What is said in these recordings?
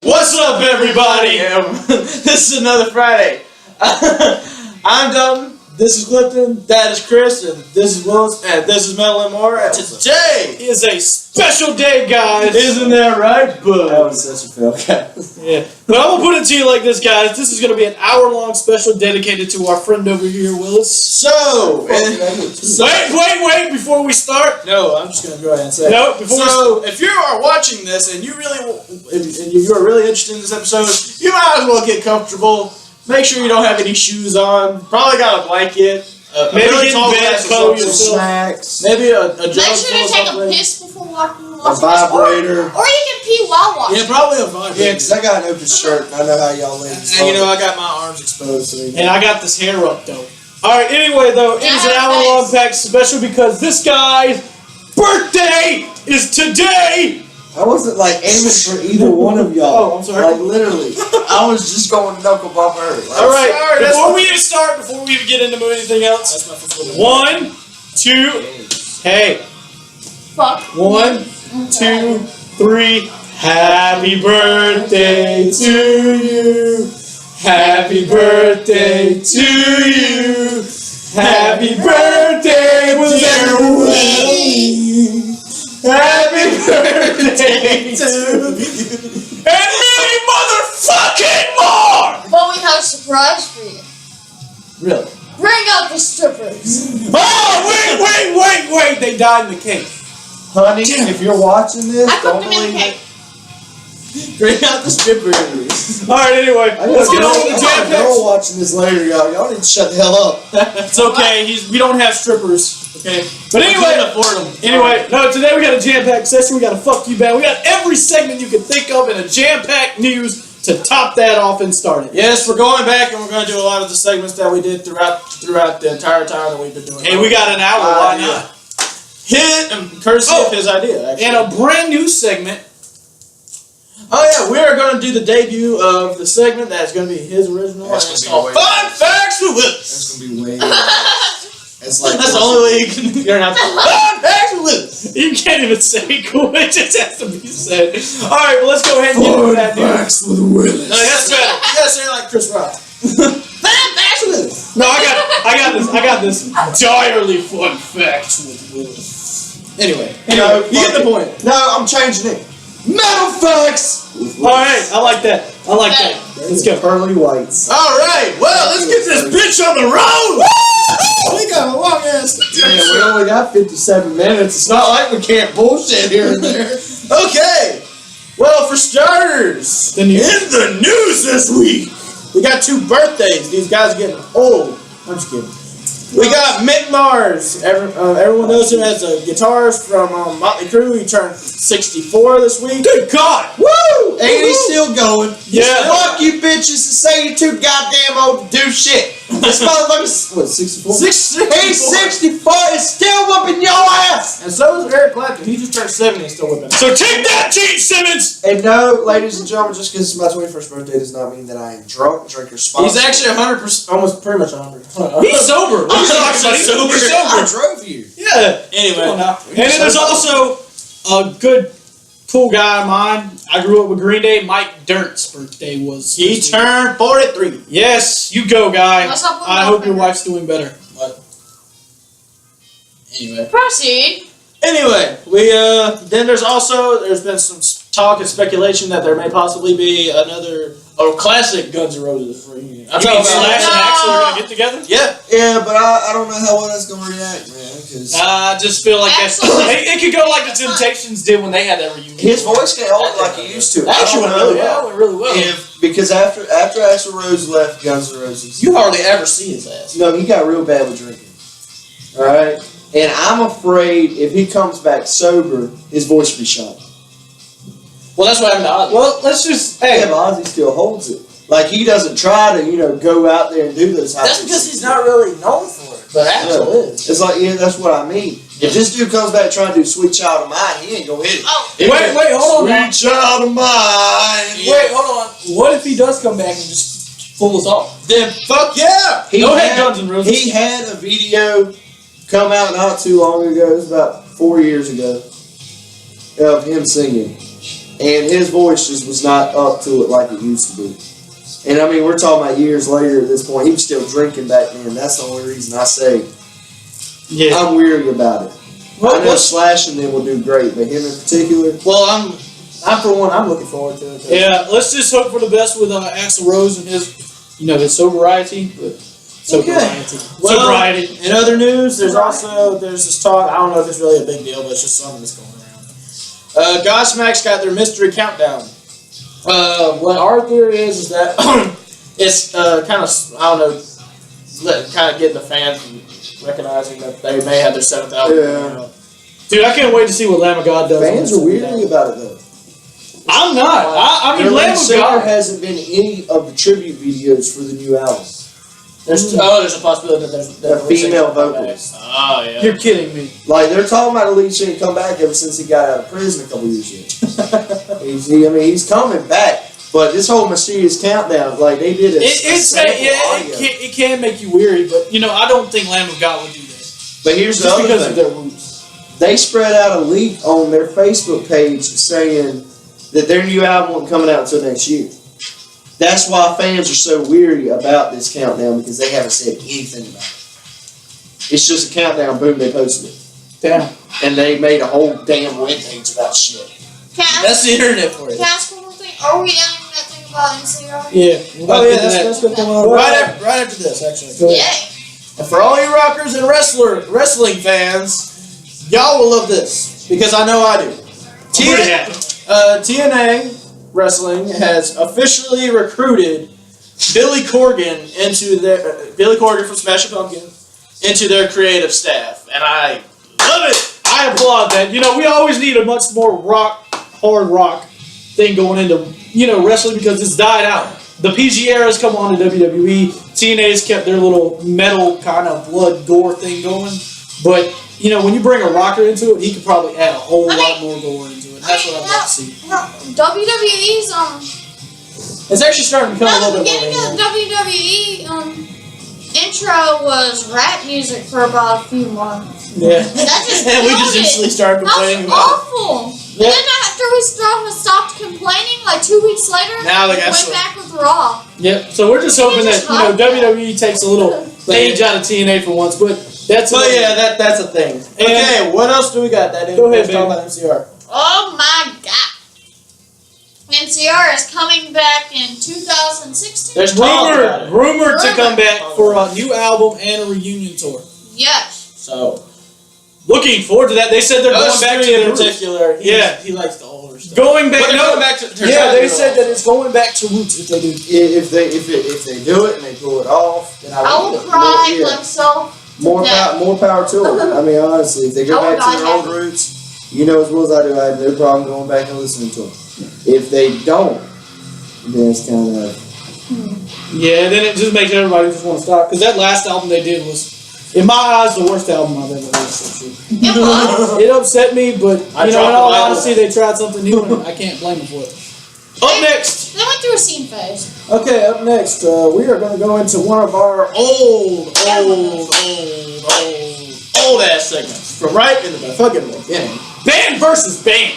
What's up, everybody? This is another Friday. I'm Dalton. This is Clifton. That is Chris. And this is Willis. And this is Metal and More. And today is a special day, guys. Isn't that right, bud? That was such a fail, guys. Yeah. But I'm going to put it to you like this, guys. This is going to be an hour-long special dedicated to our friend over here, Willis. So, wait, before we start. No, I'm just going to go ahead and say No, if you are watching this and you are really interested in this episode, you might as well get comfortable. Make sure you don't have any shoes on. Probably got a blanket. Maybe get in bed, cuddle yourself. Snacks. Maybe a jug Make sure to take a something. piss before watching A vibrator. Or you can pee while watching. Yeah, probably a vibrator. Yeah, because I got an open shirt and I know how y'all ladies And you know, I got my arms exposed. So And I got this hair up, though. Alright, anyway, though, it is an hour-long pack special because this guy's birthday is today! I wasn't like aiming for either one of y'all. Oh, I'm sorry. Like literally. I was just going to knuckle bump her. Like, Alright, before we even get into anything else, 1, 2, hey. Fuck. 1, 2, 3. Happy birthday to you. Happy birthday to you. Happy birthday, Willis. Happy birthday to you. And many motherfucking more! But we have a surprise for you. Really? Bring out the strippers. Oh, wait. They died in the cake. honey, if you're watching this, I don't cooked them in the believe cake. Bring out the strippers. Alright, anyway, let's get on with the jam girl packs. watching this later, y'all. Y'all need to shut the hell up. It's okay, we don't have strippers, okay? But We anyway, can't afford them. Anyway, no, today we got a jam-packed session. We got a fuck you band. We got every segment you can think of in a jam-packed news to top that off and start it. Yes, we're going back and we're going to do a lot of the segments that we did throughout the entire time that we've been doing. Hey, we got an hour. Why Yeah. not? Courtesy of his idea, actually. And a brand new segment. Oh yeah, we are going to do the debut of the segment that's going to be his original. That's and it's gonna be called way- Fun Facts with Willis. That's going to be way. It's like That's the only way you can. You're not Fun Facts with Willis. You can't even say cool. It just has to be said. All right, well, let's go ahead and get into that news. with Willis. No, that's better. You gotta say it like Chris Rock. Fun Facts with Willis. No, I got this. Direly fun facts with Willis. Anyway, No, you get the point. No, I'm changing it. Metal facts. All right, I like that. Let's go. Pearly whites. All right, well, let's get this bitch on the road. We got a long ass. Yeah, we only got 57 minutes. It's not like we can't bullshit here and there. Okay. Well, for starters, The news. in the news this week, we got 2 birthdays. These guys are getting old. I'm just kidding. We got Mick Mars. Everyone knows him as a guitarist from Motley Crue. He turned 64 this week. Good God! Woo! And he's still going. Yeah. Fuck you bitches to say you're too goddamn old to do shit. This motherfucker's, what, 64? 64. He's 64 and still whooping your ass. And so is Eric Clapton. He just turned 70 and still whipping. So take that, Gene Simmons! And no, ladies and gentlemen, just because it's my 21st birthday does not mean that I am drunk, drink responsible. He's actually 100%, almost pretty much 100. He's sober. What are you talking about? He's sober. I drove here. Yeah. Anyway. Come on now. And then there's also a good, cool guy of mine. I grew up with Green Day. Mike Dirnt's birthday was. He turned 43. Yes, you go, guy. What's up with I my hope your finger? wife's doing better. What? Anyway. Proceed. Anyway, then there's been some talk and speculation that there may possibly be another classic Guns N' Roses reunion. I'm You mean talking Slash and about Axl are gonna get together? yeah. Yeah, but I don't know how well that's going to react, man. Because I just feel like that's, Axl. it could go like the Temptations did when they had that reunion. his voice can't hold it like he used to. Actually, I don't really know well. Well, it really will. because after Axl Rose left Guns N' Roses, You hardly ever see his ass. no, he got real bad with drinking. All right, and I'm afraid if he comes back sober, his voice will be shot. Well, that's what happened to Ozzy. Well, let's just Yeah, but Ozzy still holds it. Like he doesn't try to, go out there and do those. That's because he's not really known for it. But Axl is. It's like, yeah, that's what I mean. If this dude comes back trying to do Sweet Child of Mine, he ain't gonna hit it. Oh. wait, hold on. now. Sweet Child of Mine. Wait, hold on. What if he does come back and just pull us off? Then fuck yeah! Go ahead, Guns N' Roses. He had a video come out not too long ago. It was about 4 years ago of him singing. and his voice just was not up to it like it used to be. And I mean, we're talking about years later at this point. He was still drinking back then. That's the only reason I say I'm weary about it. Well, I know Slash and them will do great, but him in particular. Well, I'm for one. I'm looking forward to it. Yeah, let's just hope for the best with Axl Rose and his, his sobriety. Sobriety. Well, Sobriety. in other news, there's this talk. I don't know if it's really a big deal, but it's just something that's going around. Godsmack's got their mystery countdown. What our theory is that it's kind of, I don't know, kind of getting the fans recognizing that they may have their 7th album. Yeah. Dude, I can't wait to see what Lamb of God does. Fans are weary about it though. I'm not. I mean, Lamb of God hasn't been any of the tribute videos for the new album. There's a possibility that there's a female vocalist. Oh yeah. You're kidding me. Like they're talking about the lead singer come back ever since he got out of prison a couple years ago. he's coming back. But this whole mysterious countdown, like they did it can make you weary, but I don't think Lamb of God would do that. But here's the other thing. Of their roots. They spread out a leak on their Facebook page saying that their new album won't coming out until next year. That's why fans are so weary about this countdown because they haven't said anything about it. It's just a countdown, boom, they posted it. Damn. And they made a whole damn webpage about shit. That's the internet for you. Can I ask one more thing? Are we ending that thing about NCR? Yeah. That's going to come on right after this, actually. Yay. And for all you rockers and wrestling fans, y'all will love this because I know I do. TNA Wrestling has officially recruited Billy Corgan from Smashing Pumpkins into their creative staff, and I love it. I applaud that. We always need a much more hard rock thing going into wrestling because it's died out. The PG era's come on to WWE. TNA's kept their little metal kind of blood gore thing going, but when you bring a rocker into it, he could probably add a whole lot more gore into it. That's what I'd like to see. WWE's it's actually starting to become a little bit beginning more. of the WWE intro was rap music for about a few months. Yeah. That just and we just instantly started complaining about about awful. Yep. And then after we stopped complaining, like 2 weeks later, now they we went back with Raw. Yep. So we're just hoping that WWE takes a little page out of TNA for once, but that's. But yeah, that's a thing. Okay, what else do we got? Go ahead, talk about MCR. Oh my God! MCR is coming back in 2016. There's rumored to come back for a new album and a reunion tour. Yes. So, looking forward to that. They said they're going back to in particular. He likes the older stuff. Going back. Going back to they said that it's going back to roots if they do. If they do it and they pull it off, then I will cry myself. More power to them. I mean, honestly, if they go back to their old roots, as well as I do, I have no problem going back and listening to them. If they don't, then it's kind of. Yeah, then it just makes everybody just want to stop because that last album they did was, in my eyes, the worst album I've ever listened to. It was. It upset me, but in all honesty, they tried something new, and I can't blame them for it. Up next. They went through a scene phase. Okay, up next, we are going to go into one of our old ass segments from right in the fucking beginning. Band versus band.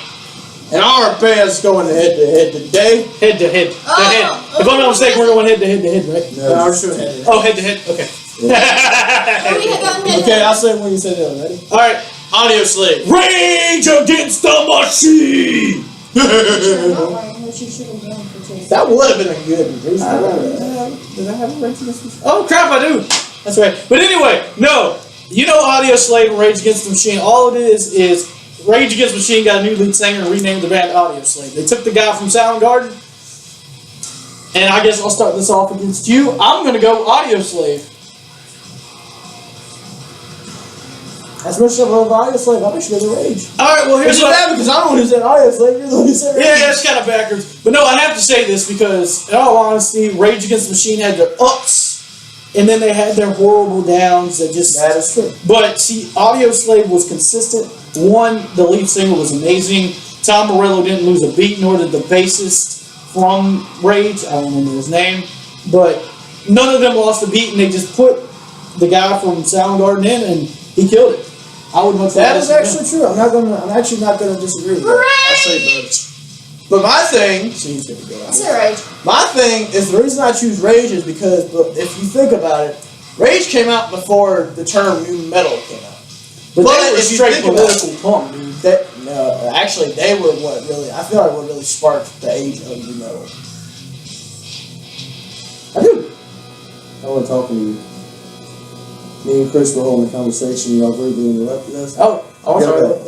And our band's going head to head today. Head to head. If I'm not mistaken, we're going head to head, right? No, we're doing head to head. Oh, head to head. Okay. Okay, I'll say it when you say that. Ready? All right. Audio Slave. Rage Against the Machine. That would have been a good reason. Did I have a Rage Against the Machine? Oh, crap, I do. That's right. But anyway, no. Audio Slave and Rage Against the Machine, all it is Rage Against the Machine got a new lead singer and renamed the band Audio Slave. They took the guy from Soundgarden, and I guess I'll start this off against you. I'm going to go Audio Slave. As much as I love Audio Slave, I wish you guys a Rage. Alright, well here's what because I'm the one who said Audio Slave, you're the one who said Rage. Yeah, it's kind of backwards. But no, I have to say this because, in all honesty, Rage Against the Machine had their ups, and then they had their horrible downs that just... That is true. But, see, Audio Slave was consistent. One, the lead singer was amazing. Tom Morello didn't lose a beat, nor did the bassist from Rage. I don't remember his name. But none of them lost a beat, and they just put the guy from Soundgarden in, and he killed it. I would much That is actually true. I'm actually not gonna disagree with that. I say both. But my thing, she's gonna go I out. say Rage. My thing is the reason I choose Rage is because if you think about it, Rage came out before the term new metal came out. But they were if you straight think about political punk, dude. Actually, they were what really, I feel like what really sparked the age of new metal. I do. I want to talk to you. Me and Chris were holding a conversation. Y'all rudely interrupted us. Oh, I'm Yeah, sorry. okay.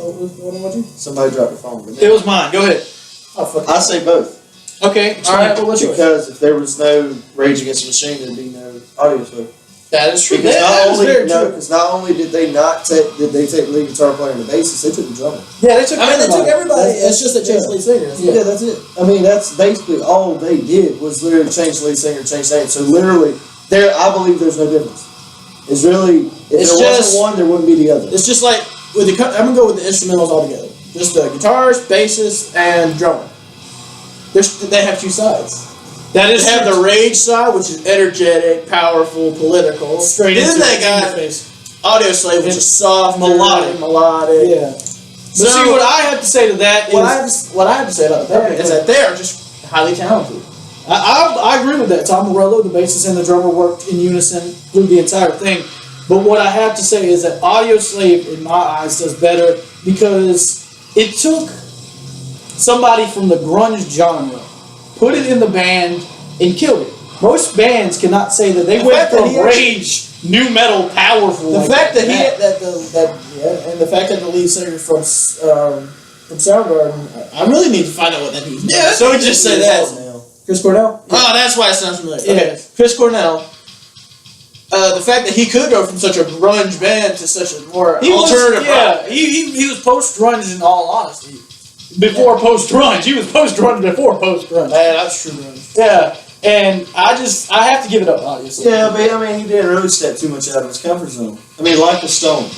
What about you? Somebody dropped the phone. It was mine. Go ahead. Oh, fuck. I say both. Okay. All right. Well, what's yours? Because if there was no Rage Against the Machine, there'd be no audio slave. That is true. Because That is very true. because not only did they take the lead guitar player and the bassist, they took the drummer. Yeah, they took. They took everybody. It's just they changed Yeah. lead singer. Yeah. That's it. I mean, that's basically all they did was literally change the lead singer, change name. So literally, I believe there's no difference. It's really, if It's there just- wasn't one, there wouldn't be the other. It's just like with the. I'm gonna go with the instrumentals all together. Just the guitars, bassist, and drummer. They have two sides. That They is have the Rage side, which is energetic, powerful, political. straight Then into they the got face. Audio Slave, which is soft, Melodic. melodic. Yeah. But So see, what I have to say to that is, what I have to say about that Okay, is that they are just highly talented. I agree with that. Tom Morello, the bassist and the drummer, worked in unison through the entire thing. But what I have to say is that Audio Slave, in my eyes, does better because it took somebody from the grunge genre, put it in the band, and killed it. Most bands cannot say that they The went fact that from he actually- rage, new metal, powerful. The like fact that that. and the fact that the lead singer from Soundgarden, I really need to find out what that means. Yeah, so we just say that. now. Chris Cornell? Oh, that's why it sounds familiar. Yeah. Okay, Chris Cornell. The fact that he could go from such a grunge band to such a more alternative rock. He was post grunge in all honesty. Before post grunge, he was post grunge before post grunge. Man, that's true grunge. Yeah, and I have to give it up, obviously. Yeah, but I mean, he didn't really step too much out of his comfort zone. I mean, like the Stone.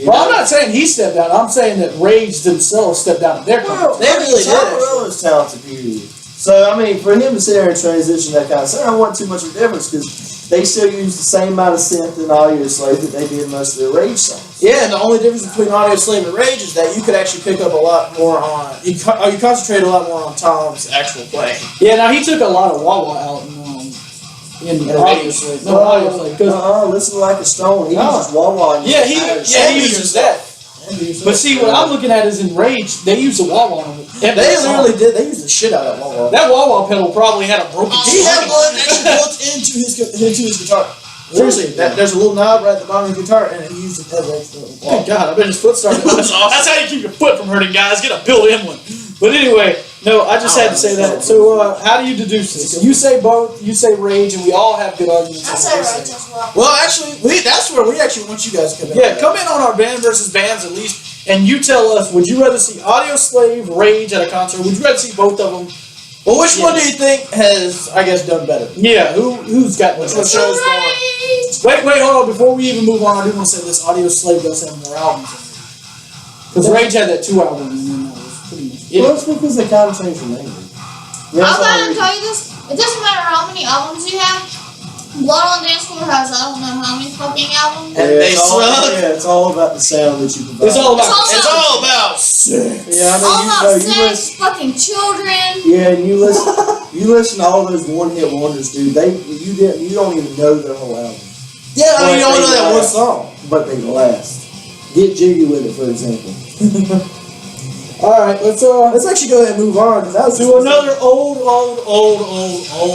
You Well, know? I'm not saying he stepped out. I'm saying that Rage themselves stepped out of their comfort. They really did, Tom actually. Morello's talented, period. So, I mean, for him to sit there and transition that kind of sound, I wasn't too much of a difference because they still use the same amount of synth and Audio Slave that they did most of their Rage songs. Yeah, and the only difference between Audio Slave and Rage is that you could actually pick up a lot more on. You concentrate a lot more on Tom's actual playing. Yeah, now he took a lot of Wawa out in And Audio Rage. Slave. No, Audio Slave. 'Cause- Listen like a Stone. He No. uses Wawa. And Yeah, he entire uses that. But see, what I'm looking at is in Rage, they use the Wawa on it. They literally did. They used the shit out of that Wawa. That Wawa pedal probably had a broken He had string. one actually built into his guitar. Seriously, there's a little knob right at the bottom of the guitar, and he used it as extra. Oh God, I bet his foot started. That's how you keep your foot from hurting, guys. Get a built-in one. But anyway, no, I just had to say that. So, how do you deduce this? You say both. You say Rage, and we all have good arguments. I on say this. Rage as well. Well, actually, that's where we actually want you guys to come in. Yeah, come in on our band versus bands at least, and you tell us: would you rather see Audio Slave, Rage at a concert? Would you rather see both of them? Well, which one do you think has, I guess, done better? Yeah, who's got which one? shows more? Rage! Wait, hold on. Before we even move on, I do want to say this: Audio Slave does have more albums. Because Rage had that 2 album, and then that was pretty much it. Well, it's because they kind of changed the name. Yeah, I'll that's go ahead all and tell you this. It doesn't matter how many albums you have. Blood on Dance Floor has I don't know how many fucking albums. And they it's all, suck. yeah, it's all about the sound that you provide. It's all about. It's all about sex. Yeah, I All mean, about you sex, listen. fucking children. Yeah, and you listen to all those one-hit wonders, dude. You don't even know their whole album, Yeah, I mean, you But only they know that one last. song. but they last. Get jiggy with it, for example. All right, Let's actually go ahead and move on because that was to another old.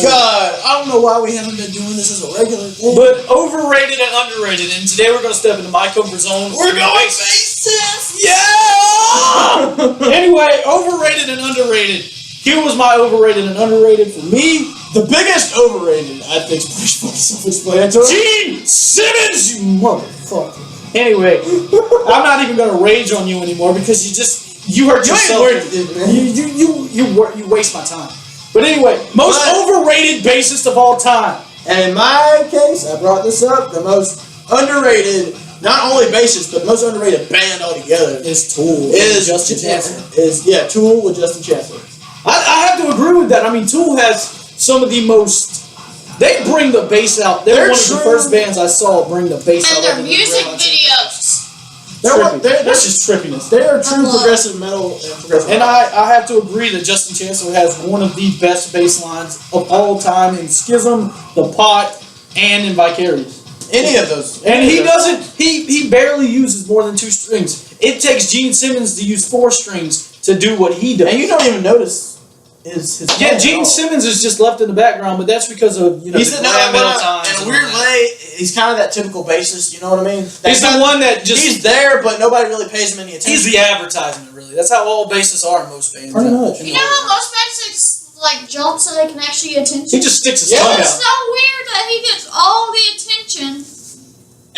God, I don't know why we haven't been doing this as a regular thing. But overrated and underrated, and today we're going to step into my comfort zone. We're going bassist. Yeah! Anyway, overrated and underrated. Here was my overrated and underrated for me. The biggest overrated, I think, is pretty self-explanatory. Gene Simmons, you motherfucker. Anyway, I'm not even going to rage on you anymore because you hurt You ain't yourself. worth it, man. You waste my time. But anyway, most overrated bassist of all time. And in my case, I brought this up, the most underrated, not only bassist, but the most underrated band altogether Is Tool. is Justin Chancellor. Tool with Justin Chancellor. I have to agree with that. I mean, Tool has some of the most. They bring the bass out. They're They're one of the true. first bands I saw bring the bass out. And their other than music Red Hot videos. That's just trippiness. They are true progressive metal and progressive. And I have to agree that Justin Chancellor has one of the best bass lines of all time in Schism, The Pot, and in Vicarious. Any of those. And he doesn't. He barely uses more than 2 strings. It takes Gene Simmons to use 4 strings to do what he does. And you don't even notice his Gene Simmons is just left in the background, but that's because of he's the in times. a weird way. He's kind of that typical bassist. You know what I mean? He's the one that just he's there, but nobody really pays him any attention. He's the advertisement, really. That's how all bassists are in most bands. Pretty much. You know how most bassists like jump so they can actually get attention? He just sticks his tongue out. It's so weird that he gets all the attention.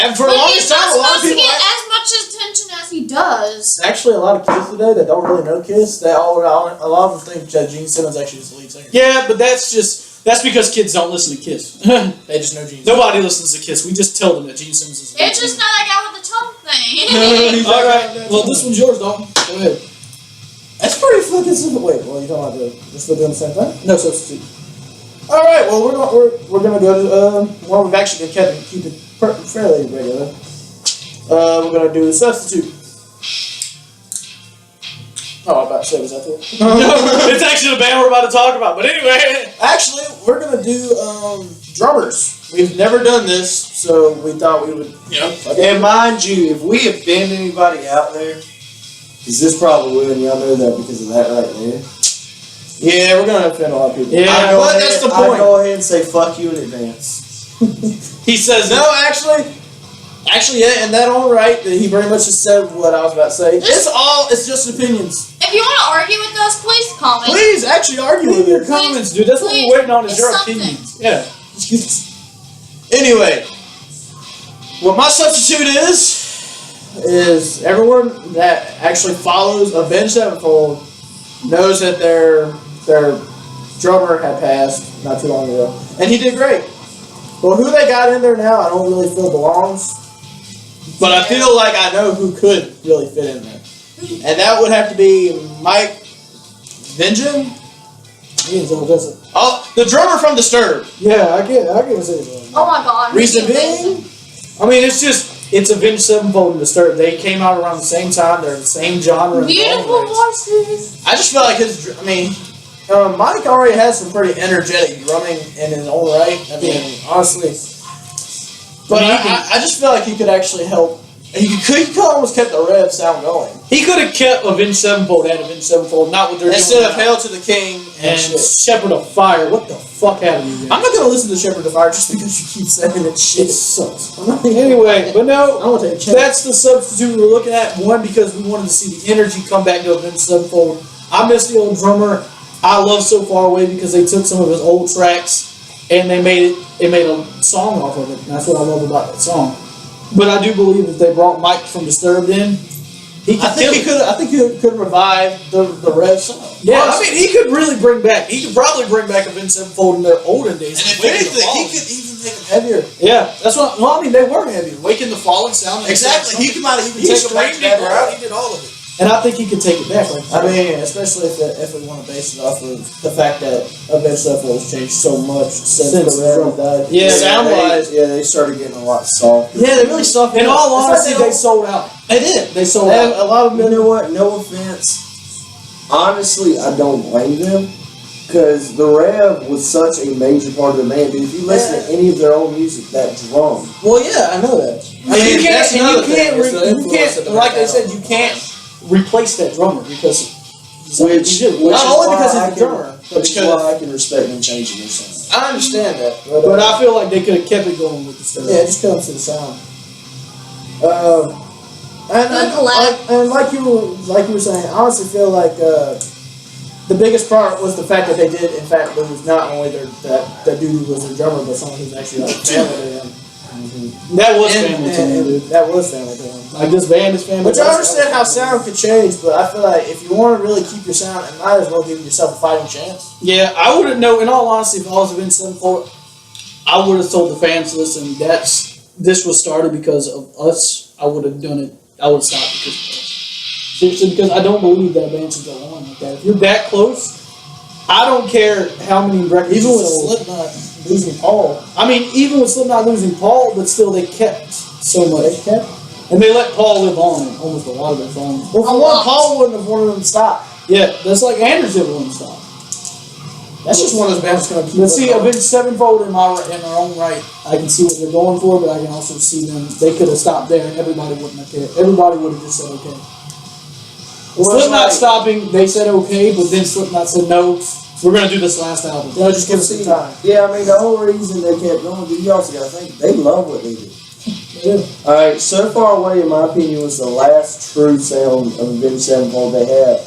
And for the longest time, a lot of people he's not supposed to get as much attention as he does. Actually, a lot of kids today that don't really know Kiss, a lot of them think that Gene Simmons actually is the lead singer. Yeah, but that's because kids don't listen to Kiss. They just know Gene Simmons. Nobody listens to Kiss. We just tell them that Gene Simmons is the lead It's just singer. not that guy with the tongue thing. All right. Well, this one's yours, Dalton. Go ahead. That's pretty fucking simple. Wait, well, you're talking about we're still doing the same thing? No substitute. All right. Well, we're gonna go to one we've actually been keep it fairly regular. We're gonna do the substitute. Oh, I was about to say, was that it? It's actually the band we're about to talk about. But anyway, Actually, we're gonna do drummers. We've never done this, so we thought we would. And mind you, if we offend anybody out there, because this probably will, and y'all know that because of that right there. Yeah, we're gonna offend a lot of people. Yeah, but that's the I point. go ahead and say fuck you in advance. he says No, actually, yeah, and that all right. He pretty much just said what I was about to say. It's just opinions. If you want to argue with us, please comment. Please, actually argue with your me. comments, dude. That's what we're waiting on is your opinions. Yeah. Anyway, what my substitute is everyone that actually follows Avenged Sevenfold knows that their drummer had passed not too long ago, and he did great. But who they got in there now, I don't really feel belongs. But I feel like I know who could really fit in there, and that would have to be Mike Vengeance. Oh, the drummer from Disturbed. Yeah, I can say that. Oh my god. Reason being, I mean, it's Avenged Sevenfold and Disturbed. They came out around the same time. They're the same genre. Beautiful voices. I just feel like Mike already has some pretty energetic drumming in his own right. I mean, honestly. But I just feel like he could actually help. He could almost kept the Rev sound going. He could have kept Avenged Sevenfold and Avenged Sevenfold, not what they're Instead doing of now. Hail to the King And Shepherd of Fire. What the fuck happened to you? I'm not going to listen to Shepherd of Fire just because you keep saying that shit sucks. Anyway, but no, I want to take a chance. that's the substitute we're looking at. One, because we wanted to see the energy come back to Avenged Sevenfold. I miss the old drummer. I love So Far Away because they took some of his old tracks and they made a song off of it. And that's what I love about that song. But I do believe if they brought Mike from Disturbed in, I think he could revive the Rev song. Yeah, I mean, he could really bring back. He could probably bring back Avenged Sevenfold in their olden days. And if anything, he could even make them heavier. Yeah, that's what. Well, I mean, they were heavy. Waking the Fallen sound. Exactly. He might even He take them back to straightened it that out. route. He did all of it. And I think he could take it back. Like, I mean, especially if we want to base it off of the fact that Avenged Sevenfold has changed so much since the Rev died. Yeah, sound-wise. They started getting a lot softer. Yeah, they really suffered. in all honesty, they sold out. They did. They sold out. A lot of You know what? No offense. Honestly, I don't blame them. Because the Rev was such a major part of the band. Dude, if you listen to any of their old music, that drum. Well, yeah, I know that. You can't, like they said, you can't replace that drummer because Not only because he's the drummer, but Which is because why I can respect them changing their sound. I understand that. But I feel like they could have kept it going with the stuff. Yeah, it just comes to the sound. And like you were saying, I honestly feel like the biggest part was the fact that they did, in fact, lose not only that dude was their drummer, but someone who's actually like family to them. That was family to them, dude. That was family to them. Like this band is family. Which I understand how sound could change, but I feel like if you want to really keep your sound, it might as well give yourself a fighting chance. Yeah, I wouldn't know. In all honesty, if I was Avenged Sevenfold, I would have told the fans, listen, this was started because of us. I would have done it. I would have stopped because of us. Seriously, because I don't believe that a band should go on like that. If you're that close, I don't care how many records. Even with sold. Slipknot losing Paul. I mean, even with Slipknot losing Paul, but still they kept so much. They kept. And they let Paul live on in almost a lot of their songs. Well, for one, Paul wouldn't have wanted them to stop. Yeah, that's like Anders didn't want to stop. That's just one of those bands that's going to keep. Let's see, Avenged Sevenfold in their own right. I can see what they're going for, but I can also see them. They could have stopped there, and everybody wouldn't have cared. Everybody would have just said okay. Slipknot stopping, they said okay, but then Slipknot said no. We're gonna do this last album. They'll just give us some time. Yeah, I mean the whole reason they kept going, you also gotta think they love what they do. Yeah. Alright, So Far Away in my opinion was the last true sound of Avenged Sevenfold they had.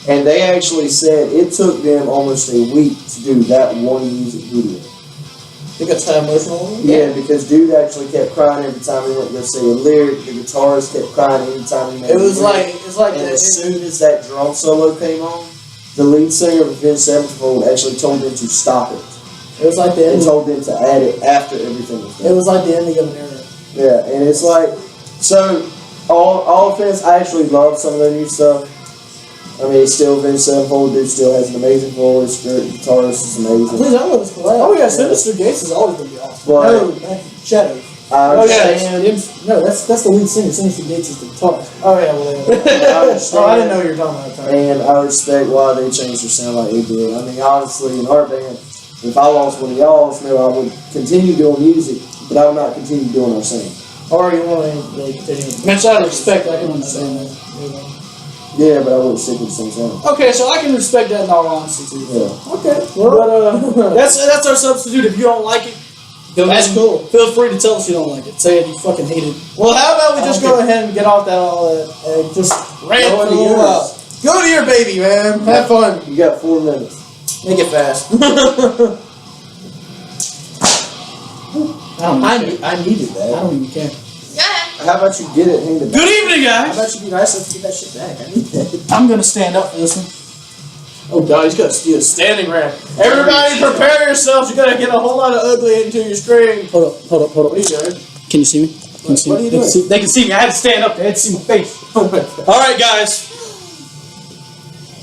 And they actually said it took them almost a week to do that one music video. Think it's that emotional? Yeah, because dude actually kept crying every time he went to go say a lyric. The guitarist kept crying every time he made It was a lyric. it's like And that. as soon as that drum solo came on, the lead singer of Avenged Sevenfold actually told them to stop it. It was like the And ending. told them to add it after everything was done. It was like the ending of an era. Yeah, and it's like, so, all offense, I actually love some of their new stuff. I mean, it's still Avenged Sevenfold, dude still has an amazing voice, great guitarist is amazing. Please, I love this collab. Oh yeah, Sinister Gates is always gonna be awesome. But No, Shadows. I Oh yeah, understand, No, that's the lead singer. Sinister Gates is the guitarist. Oh yeah, well. I understand, Oh, I didn't know you were talking about that. and I respect why they changed their sound like they did. I mean, honestly, in our band, if I lost one of y'all, I would continue doing music, but I would not continue doing our singing. Or you want to really continue? That's out of respect. I can understand that. Yeah, but I wouldn't stick with the same sound. Okay, so I can respect that in all honesty too. Yeah. Okay, but that's our substitute. If you don't like it, That's cool. Feel free to tell us you don't like it. Say it, you fucking hate it. Well, how about we just go ahead and get off that all that and just rant Go for a to little while. yours. Go to your baby, man. Have fun. You got 4 minutes. Make it fast. I needed I that. don't even care. Go ahead. How about you get it and hand it back? Good evening, How guys. about you be nice enough to get that shit back? I need that. I'm gonna stand up for this one. Oh god, he's gonna steal a standing rant. Everybody prepare yourselves. You're gonna get a whole lot of ugly into your screen. Hold up. What are you doing? Can you see me? Can you see What me? are you doing? They can see me. I had to stand up. They had to see my face. Oh my god. All right, guys.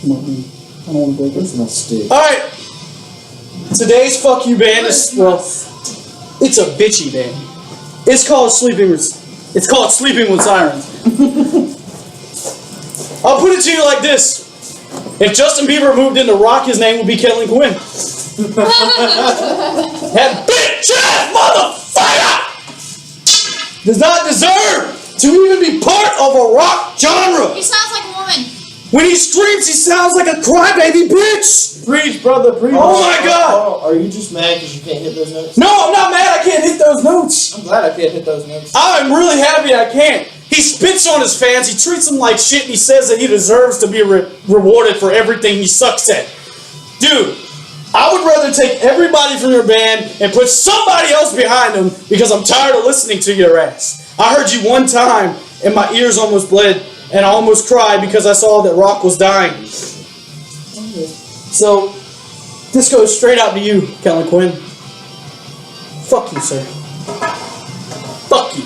Come on, I don't want to break Where's it. my stick? All right. Today's fuck you band is it's a bitchy band. It's called Sleeping with Sirens. I'll put it to you like this: if Justin Bieber moved into rock, his name would be Kellen Quinn. That bitch ass motherfucker does not deserve to even be part of a rock genre. He sounds like a woman. When he screams, he sounds like a crybaby bitch. Preach, brother, preach. Oh my God. Are you just mad because you can't hit those notes? No, I'm not mad. I can't hit those notes. I'm glad I can't hit those notes. I'm really happy I can't. He spits on his fans. He treats them like shit, and he says that he deserves to be rewarded for everything he sucks at. Dude, I would rather take everybody from your band and put somebody else behind them because I'm tired of listening to your ass. I heard you one time, and my ears almost bled, and I almost cried because I saw that rock was dying. So, this goes straight out to you, Kellen Quinn. Fuck you, sir. Fuck you.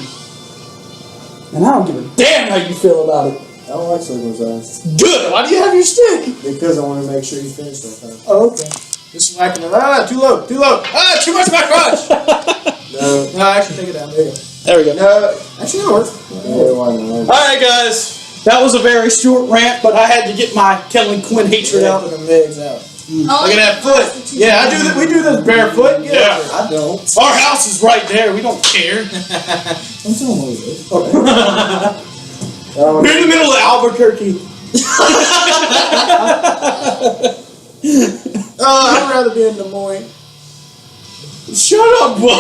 And I don't give a damn how you feel about it. I don't like Sleeping with Sirens. Good. Why do you have your stick? Because I want to make sure you finish on time. Oh, okay. Just whacking it. Too low. Too much of my crotch. No, actually, take it down. There you go. There we go. No. Actually, it works. Yeah, why not? All right, guys. That was a very short rant, but I had to get my Kellen Quinn hatred out. Put the legs out. Oh, Look at that foot. Yeah, I do that. We do this barefoot. Get Yeah. over it. I don't. Our house is right there. We don't care. I'm telling you what it is. We're in the middle of Albuquerque. I'd rather be in Des Moines. Shut up, boy.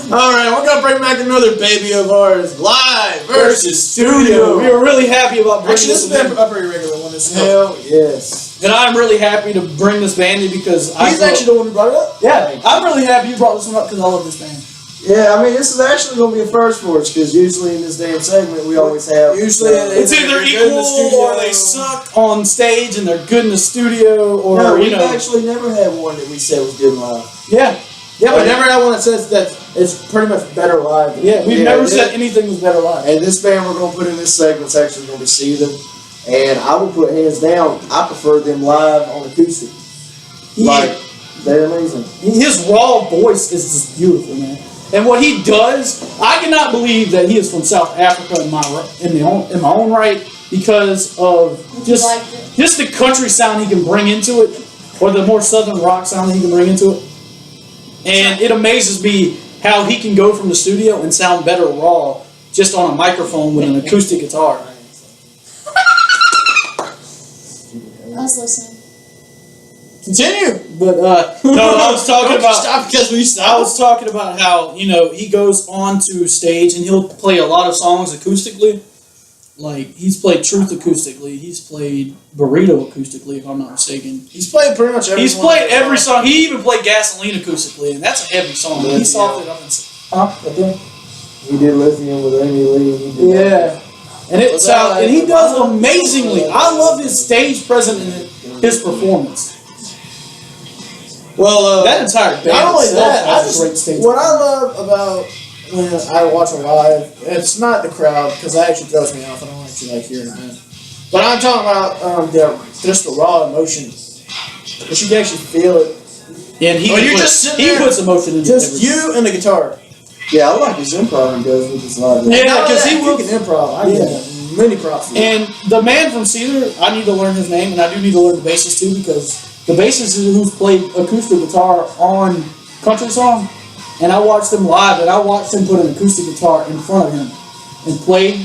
All right, we're gonna bring back another baby of ours, live versus studio. We were really happy about bringing Actually, this this has in. been a pretty regular one. This Hell yes. And I'm really happy to bring this band in because He's actually the one who brought it up. yeah, I'm really happy you brought this one up because I love this band. Yeah, I mean, this is actually going to be a first for us because usually in this damn segment we always have. Usually It's either they're good in the equal studio. or they suck on stage and they're good in the studio or No, you we've know. actually never had one that we said was good live. Yeah. Yeah, but never had one that says that it's pretty much better live. Yeah, we've Yeah, never it said is. anything was better live. And this band we're going to put in this segment is actually going to be Seething. And I will put hands down, I prefer them live on acoustic. Like, they're amazing. His raw voice is just beautiful, man. And what he does, I cannot believe that he is from South Africa in my own right, because of just the country sound he can bring into it, or the more southern rock sound that he can bring into it. And it amazes me how he can go from the studio and sound better raw just on a microphone with an acoustic guitar. I was listening. Continue. But no, I was talking about. Stop because we I stopped. was talking about how he goes onto stage and he'll play a lot of songs acoustically. Like he's played Truth acoustically, he's played Burrito acoustically, if I'm not mistaken. He's played pretty much every. He's played every song. He even played Gasoline acoustically, and that's a heavy song. He softened it up and Right there. He did Lithium with Amy Lee. He did yeah. And it sounds, and he does amazingly. I love his stage presence and his performance. Well, That entire band not only itself that, has a great stage. what I love about when I watch them live, it's not the crowd because that actually throws me off. I don't actually like hearing that. But I'm talking about just the raw emotion. But you can actually feel it. And he, Oh, you're puts, just sitting he there, puts emotion into Just everything. you and the guitar. Yeah, I like his improv he does with his live. Yeah, Not only because that, he will. can improv. I give many props to you. And the man from Cedar, I need to learn his name, and I do need to learn the bassist too, because the bassist is who's played acoustic guitar on Country Song, and I watched him live, and I watched him put an acoustic guitar in front of him and play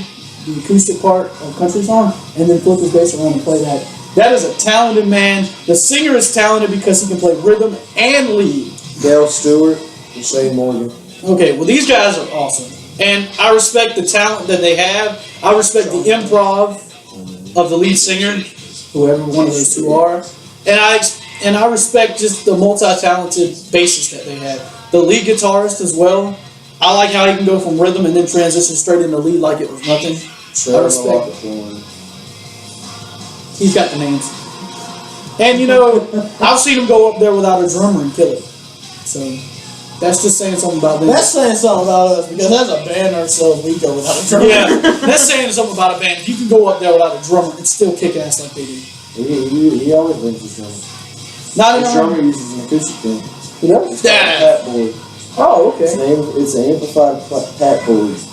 the acoustic part of Country Song, and then flip his bass around and play that. That is a talented man. The singer is talented because he can play rhythm and lead. Dale Stewart and Shane Morgan. Okay, well, these guys are awesome. And I respect the talent that they have. I respect the improv of the lead singer, whoever one of those two are. And I respect just the multi-talented bassist that they have. The lead guitarist as well. I like how he can go from rhythm and then transition straight into lead like it was nothing. I respect it. He's got the names. And I've seen him go up there without a drummer and kill it. So that's just saying something about them. That's saying something about us because as a band ourselves, we go without a drummer. Yeah, that's saying something about a band. If you can go up there without a drummer and still kick ass like they do. He always brings his drummer. Not His drummer uses an acoustic thing. You know? It's called a pat board. Oh, okay. It's an amplified pat board. Is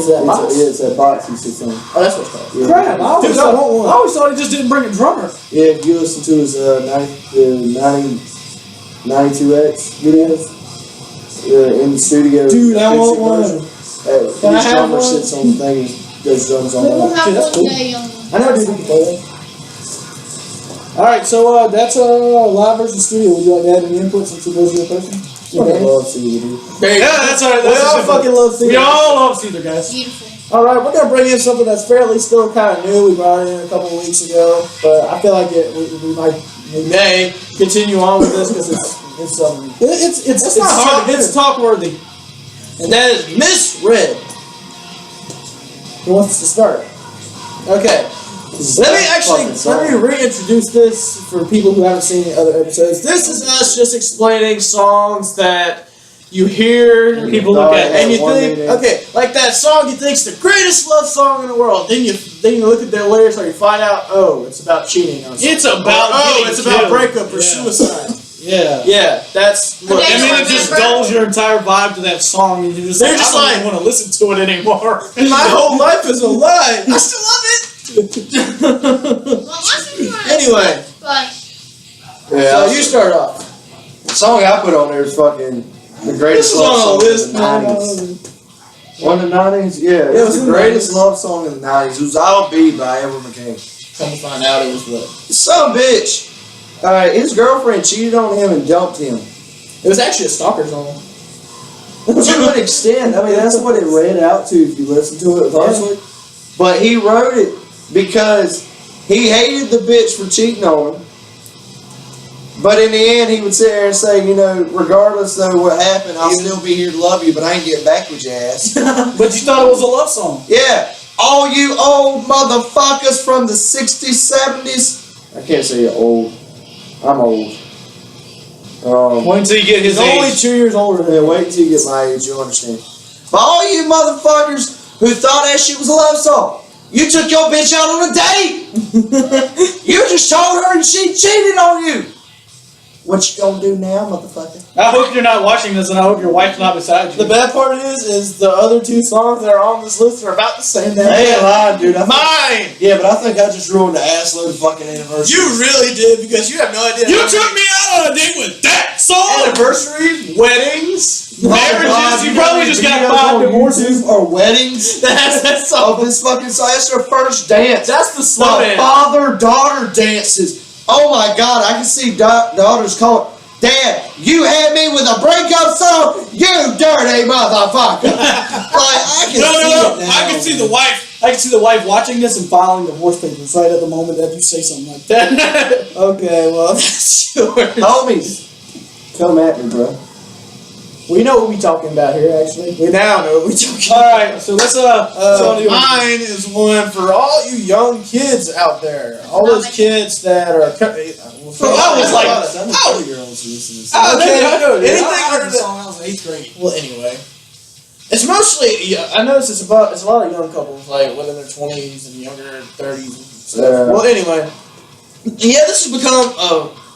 that box? It's that box he sits on. Oh, that's what's called. Yeah. Crap! I Dude, I want one. always thought he just didn't bring a drummer. Yeah, if you listen to his 92X videos in the studio. Dude, I want one. His Can I have drummer one? sits on the thing and does drums on We'll that. have that's one cool. day on. I know, dude. We can play that. All right, so that's live versus studio. Would you like to add any input since it goes to your person? I love CBD. Yeah, that's all right. We all fucking love We Cedar. all love Cedar, guys. Beautiful. All right, we're gonna bring in something that's fairly still kind of new. We brought it in a couple of weeks ago, but I feel like we may continue on with this because it's something. It's not hard to do. It's talk worthy. And that is Miss Red. Who wants to start? Okay. Let me reintroduce this for people who haven't seen the other episodes. This is us just explaining songs that you hear, People look at and you think, okay, like that song you think's the greatest love song in the world. Then you look at their lyrics or you find out, oh, it's about cheating on someone. It's about it's about killed. breakup or Yeah. suicide. Yeah. Yeah, that's look. Okay, And then it so just remember- dulls your entire vibe to that song, and you're just They're like, just I don't like- even want to listen to it anymore. My whole life is a lie. I still love it. Well, most people are Anyway, but Yeah, so you start off. the song I put on there is fucking the greatest This is love on a song list, in the man. 90s. One of the 90s? Yeah, it it was was in the the greatest 90s. love song in the 90s. It was I'll Be by Edward McCain. Come to find out, it was what? Some bitch. Alright, his girlfriend cheated on him and dumped him. It was actually a stalker song. To an extent, I mean, that's what it read out to if you listen to it closely. But he wrote it because he hated the bitch for cheating on him. But in the end, he would sit there and say, regardless of what happened, I'll still be here to love you, but I ain't getting back with your ass. But you thought it was a love song. Yeah, all you old motherfuckers from the 60s, 70s. I can't say you're old. I'm old. Wait until you get his He's only age. 2 years older than Yeah, me. wait until you get my age, you'll understand. But all you motherfuckers who thought that shit was a love song, you took your bitch out on a date. You just told her and she cheated on you. What you gonna do now, motherfucker? I hope you're not watching this, and I hope your wife's not beside you. The bad part is the other two songs that are on this list are about the same. They ain't lying, dude. Mine! Yeah, but I think I just ruined the assload of fucking anniversary. You really did, because you have no idea. You took me out on a date with that song! Anniversaries, weddings, Marriages, you probably just got 5 divorces. Or weddings. That's song. Of this fucking song. That's their first dance. That's the slow The dance. father-daughter dances. Oh my God, I can see daughters calling, Dad, you had me with a breakup song, you dirty motherfucker. Like, I can see it now. I can see the wife. I can see the wife watching this and filing divorce papers right at the moment that you say something like that. Okay, well, that's yours. Homies, come at me, bro. We know what we talking about here, actually. We now know what we talking All about. right, so let's Tony, mine is one for all you young kids out there. All those kids that are. I was like, oh, year-olds who listen to this. Okay, I know, dude. anything I heard under the the song. I was in 8th grade. Well, anyway, it's mostly. I notice it's a lot of young couples, like within their 20s and younger, 30s. And stuff. Yeah. Well, anyway, yeah, this has become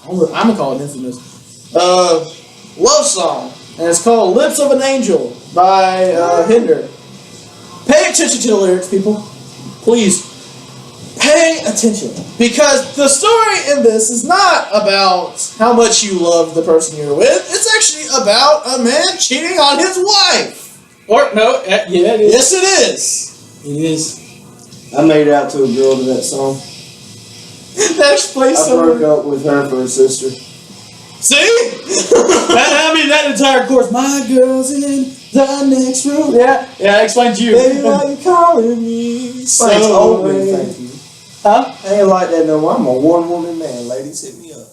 I'm gonna call it infamous. Love song, and it's called "Lips of an Angel" by Hinder. Pay attention to the lyrics, people. Please. Pay attention, because the story in this is not about how much you love the person you're with. It's actually about a man cheating on his wife. Or no, yeah, it is. Yes, it is. It is. I made out to a girl to that song. That explains I so broke much. up with her for a sister. See? I mean, that entire chorus. My girl's in the next room. Yeah, I explained to you. Baby, why you calling me? Thanks, old man, thank you. Huh? I ain't like that no more. I'm a one-woman man. Ladies, hit me up.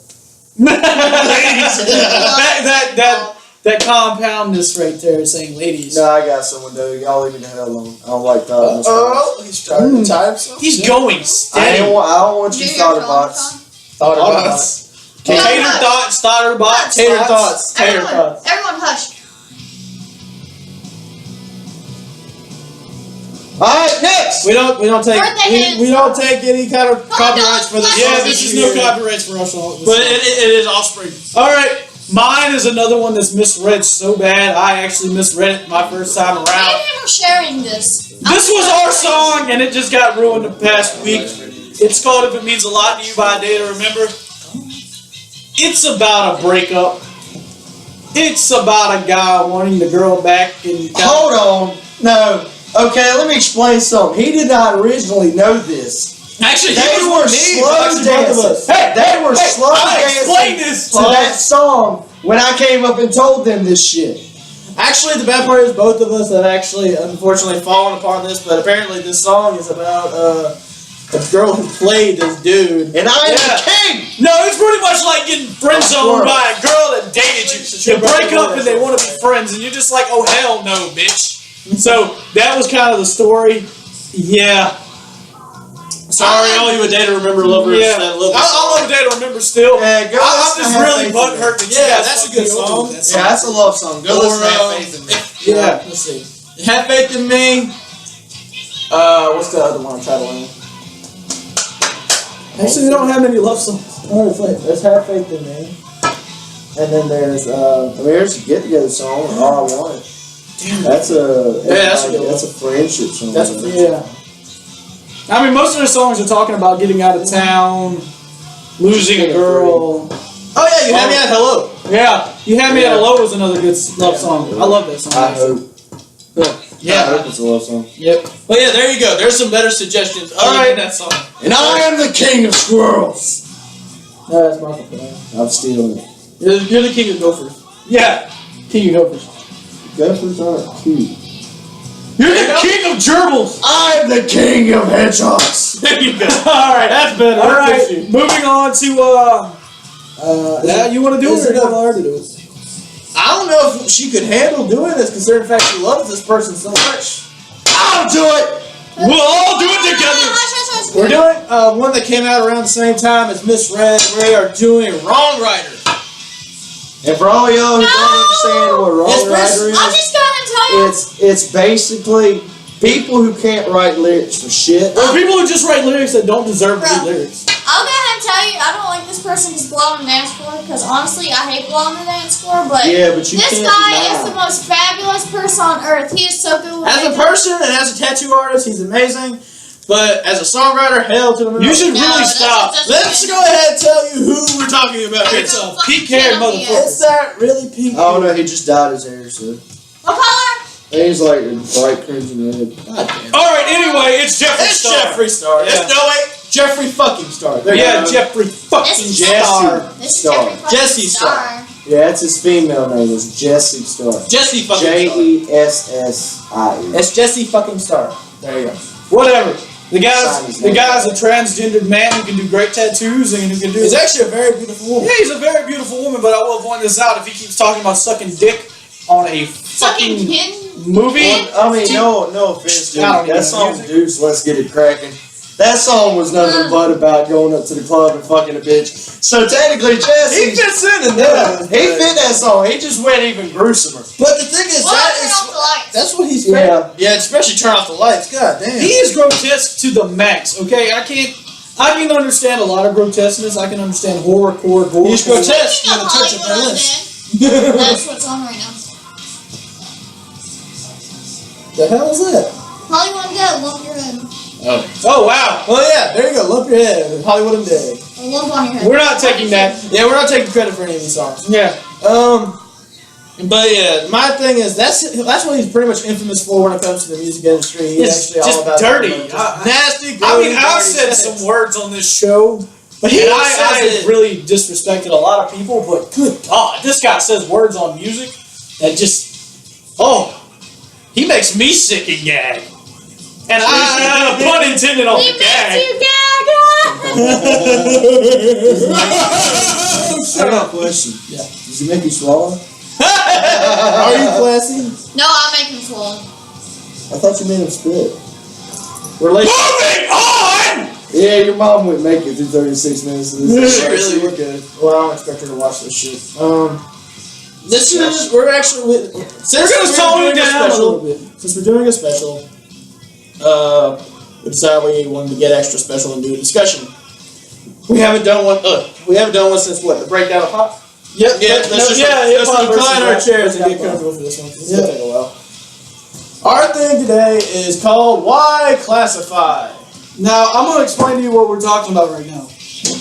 that compoundness right there saying ladies. No, I got someone, dude. Y'all leave me the hell alone. I don't like thought. Oh, he's trying to type something. He's going I steady. don't want you Do your thought phone bots. Thought Thought about about Tater thoughts, stotter bots, Tater thoughts. tater Everyone, thoughts. everyone hush. All right, next. We don't take Birthday hits. we don't take any kind of copyrights for this. Yeah, song this is here. no copyrights for us. But it is Offspring. All right, mine is another one that's misread so bad. I actually misread it my first time around. Thank you for sharing this. This was our song, and it just got ruined the past week. It's called "If It Means a Lot to You" by A Day to Remember. It's about a breakup. It's about a guy wanting the girl back and Hold on. No. Okay, let me explain something. He did not originally know this. Actually, They were slow dancing. Hey, They were hey, slow I explained dancing this to that song when I came up and told them this shit. Actually, the bad part is both of us have actually, unfortunately, fallen upon this. But apparently, this song is about a girl who played this dude. And I am Yeah. the king. No, it's pretty much like getting friend zoned by a girl that dated you. You break up and they want to be friends, and you're just like, oh hell no, bitch. So that was kind of the story. Yeah. Sorry, all you A Day to Remember lovers. Yeah. That love I love Day to Remember still. Yeah, go I'm listen just to Have really Faith in butthurt Me. that you Yeah, guys that's a fucked good me over song. with that Yeah, that's a love song. Go listen to Have Faith in Me. Yeah. Let's see. Have Faith in Me. What's the other one I'm trying to learn? Actually, we don't have many love songs. Oh, it's like, there's Have Faith in Me. And then there's, I mean, there's a get together song, All I Want. That's a that's a good one. that's a friendship song. that's, Yeah. I mean, most of their songs are talking about getting out of town, losing a girl. oh yeah, you had me at Hello. Yeah, You Had Me at Hello was another good love song. I love that song. I hope. Yeah. I hope it's a love song. Yep. Well, yeah, there you go. There's some better suggestions. All Other right. than that song. And I am the king of squirrels. No, that's Michael Play. I'm stealing it. You're the king of gophers. Yeah. King of Gophers. Gophers aren't cute. You're the king of gerbils. I'm the king of hedgehogs. There you go. All right, that's better. All right, moving on to yeah, you want to do it or you want her to do it? I don't know if she could handle doing this, considering the fact she loves this person so much. I'll do it. We'll all do it together. We're doing one that came out around the same time as Miss Red. We are doing Wrong Rider. And for all y'all who don't understand what It's wrong writer I'm is, just gonna tell you. it's basically people who can't write lyrics for shit. Or people who just write lyrics that don't deserve to be lyrics. I'll go ahead and gonna tell you, I don't like this person just blow on the dance floor because honestly, I hate blowing on the dance floor. But Yeah, but you this can't guy deny. is the most fabulous person on earth. He is so good with As a makeup. person and as a tattoo artist, he's amazing. But as a songwriter, hell to the moon. You should No, really that's stop. just- Let's go ahead and tell you who we're talking about here. It's a Fucking pink-haired get on the motherfucker. It's that really pink. Oh no, he just dyed his hair, so. What color? He's like a bright crimson red. God damn. All right. Anyway, it's Jeffree It's Star. Jeffree Star. Yeah. It's, no, wait. Jeffree fucking Star. There you Yeah, go. Jeffree fucking This is Star. This is Star. Jeffree fucking Jesse Star. Yeah, that's his female name. Is Jesse Star. Jesse fucking Star. JESSIE. It's Jesse fucking Star. There you go. Whatever. The Sign his guy's a transgendered man who can do great tattoos and who can do. He's actually a very beautiful woman. Yeah, he's a very beautiful woman, but I will point this out: if he keeps talking about sucking dick on a Sucking fucking pin. movie, I mean, no offense, dude. I don't That need song, music. Deuce, Let's Get It Cracking. That song was nothing but about going up to the club and fucking a bitch. So technically, Jesse. He fits in Yeah, that. he fit that song. He just went even gruesomer. But the thing is, Well, that turn is off the lights. that's what he's Yeah. yeah, especially turn off the lights. God damn. he is grotesque to the max. Okay, I can understand a lot of grotesqueness. I can understand horrorcore, gore. He's grotesque. Speaking You of gotta touch it Hollywood for Undead, this. that's what's on right now. The hell is that? Hollywood Undead, lump your head. Oh wow, Well, yeah, there you go. Lump your head. Hollywood Undead. A lump on your head. we're not taking that. Yeah, we're not taking credit for any of these songs. Yeah, But yeah, my thing is that's what he's pretty much infamous for when it comes to the music industry. He's It's actually just all about dirty. nasty. I mean, grody, I've dirty said sex. some words on this show. But he And says I it. really disrespected a lot of people, but good God, this guy says words on music that just, he makes me sick and gag. And I pun intended on We the miss gag. you, Gaga! I got a question. Yeah. Does he make you swallow? Are you classy? No, I'm making swallow. I thought you made him spit. Relation. Moving on! Yeah, your mom would make it through 36 minutes of this. She really would. good. Well, I don't expect her to watch this shit. This is we're actually since gonna tone it doing a down a special, little bit. Since we're doing a special, we decided we wanted to get extra special and do a discussion. We haven't done one. We haven't done one since what? The breakdown of pop. Yep, Yeah, let's just recline our chairs and get comfortable for this one. 'Cause it's gonna take a while. Our thing today is called Why Classify. Now, I'm going to explain to you what we're talking about right now.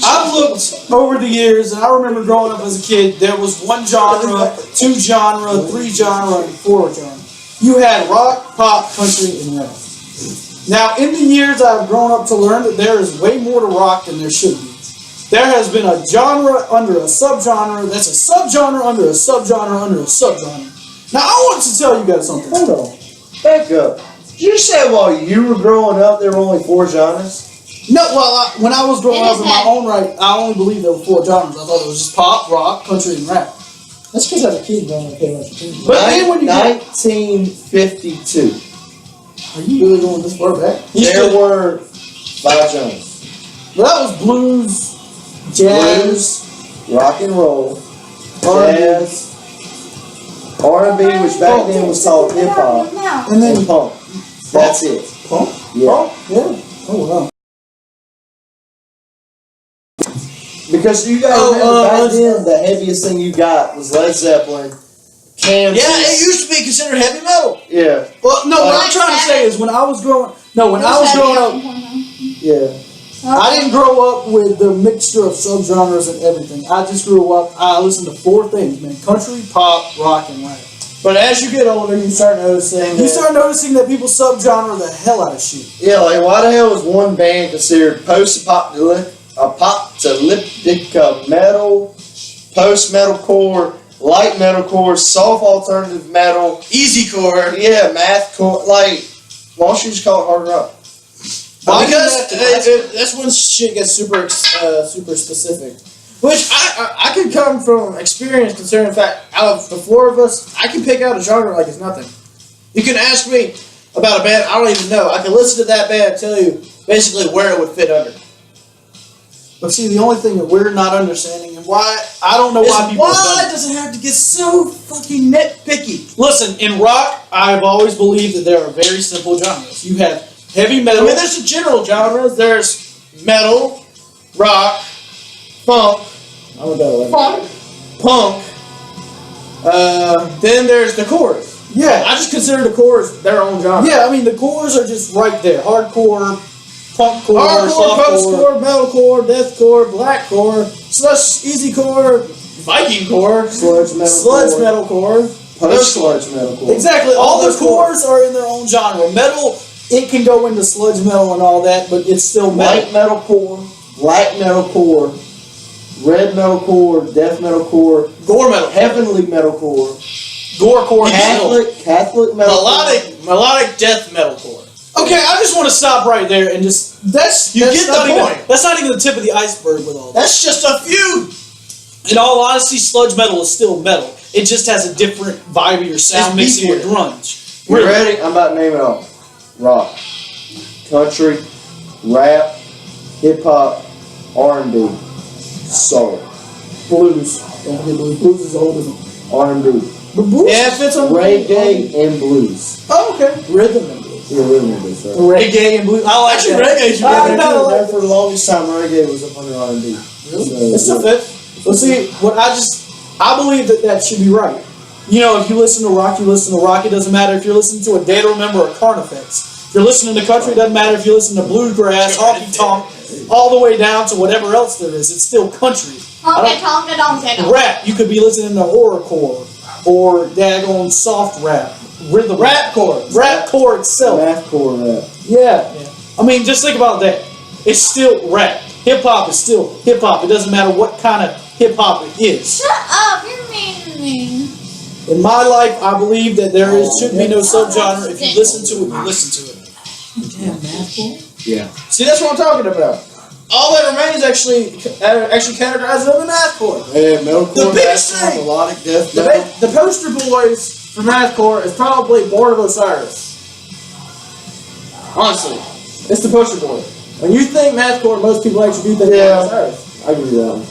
I've looked over the years, and I remember growing up as a kid, there was one genre, two genre, three genre, and four genre. You had rock, pop, country, and rap. Now, in the years I've grown up to learn that there is way more to rock than there should be. There has been a genre under a subgenre, that's a subgenre under a subgenre under a subgenre. Now, I want to tell you guys something. Hold on. Back up. Did you say while you were growing up there were only 4 genres? No, well, when I was growing up in my own right, I only believed there were 4 genres. I thought it was just pop, rock, country, and rap. That's because as a kid, you don't pay much attention. But then when you get, 1952, Are you really going this far back? there were 5 genres. Well, that was blues, jazz, Blues, rock and roll, R&B. jazz, R&B, which back then was called hip hop, and then and punk. That's it. punk. Yeah. Yeah. Oh wow. Because you guys remember back then, the heaviest thing you got was Led Zeppelin, Kansas. Yeah, it used to be considered heavy metal. Yeah, well, no, what I'm Like trying to that. say is when I was growing up, yeah. I didn't grow up with the mixture of subgenres and everything. I just grew up, I listened to 4 things, man: country, pop, rock, and rap. But as you get older, you start noticing You that start noticing that people subgenre the hell out of shit. Yeah, like why the hell was one band considered post-apocalyptic metal, post-metalcore, light metalcore, soft alternative metal, easycore. yeah, mathcore? Like, why don't you just call it hard rock? Well, because that's when shit gets super specific. Which I could come from experience, considering the fact out of the 4 of us, I can pick out a genre like it's nothing. You can ask me about a band I don't even know. I can listen to that band and tell you basically where it would fit under. But see, the only thing that we're not understanding and why, I don't know why people have done Why it. does it have to get so fucking nitpicky? Listen, in rock, I've always believed that there are very simple genres. You have heavy I metal. mean, there's the general genres. There's metal, rock, Funk. I'm gonna go with Funk. Punk. Then there's the chorus. Yeah. I just consider the chorus their own genre. Yeah, I mean, the cores are just right there. Hardcore, punkcore, Hardcore, softcore. postcore, metalcore, deathcore, blackcore, slush, easycore, Vikingcore, Sludge metalcore. metalcore. Post sludge metalcore. Exactly. All the those cores are in their own genre. Metal, it can go into sludge metal and all that, but it's still White metal. metalcore, black metalcore, red metalcore, death metalcore, Gore metal. heavenly metalcore, Gorecore. Catholic metalcore. Melodic death metalcore. Okay, I just want to stop right there and just that's You that's get not the even, point. That's not even the tip of the iceberg with all that. That's just a few. In all honesty, sludge metal is still metal. It just has a different vibe or sound It's mixing with beefier. grunge. You ready? I'm about to name it all. Rock, country, rap, hip hop, R&B, soul, Blues. Don't forget blues. Blues is a whole different. R&B, But blues. Yeah, it fits on reggae, and blues. Oh, okay. Rhythm and blues. Yeah, rhythm and blues. Right? Reggae and blues. I like Actually, that. reggae should be I there kinda too. like For the longest time, reggae was up under R&B. It still fits. Well, see, I believe that should be right. You know, if you listen to rock, you listen to rock. It doesn't matter if you're listening to a Day to Remember or Carnifex. If you're listening to country, it doesn't matter if you listen to bluegrass, honky tonk, all the way down to whatever else there is. It's still country. Honka tonka donka. Rap, you could be listening to horrorcore or daggone soft rap, rhythm rapcore itself. Mathcore rap. Yeah. I mean, just think about that. It's still rap. Hip hop is still hip hop. It doesn't matter what kind of hip hop it is. Shut up, you're mean to me. In my life, I believe that there should be no subgenre. If you listen to it, you listen to it. Yeah. See, that's what I'm talking about. All that remains actually categorized under mathcore. Yeah, metalcore, The biggest mathcore, thing- melodic death The, metal. the poster boys for mathcore is probably Born of Osiris. Honestly, it's the poster boy. When you think mathcore, most people actually do think Born of Osiris. I give you that one.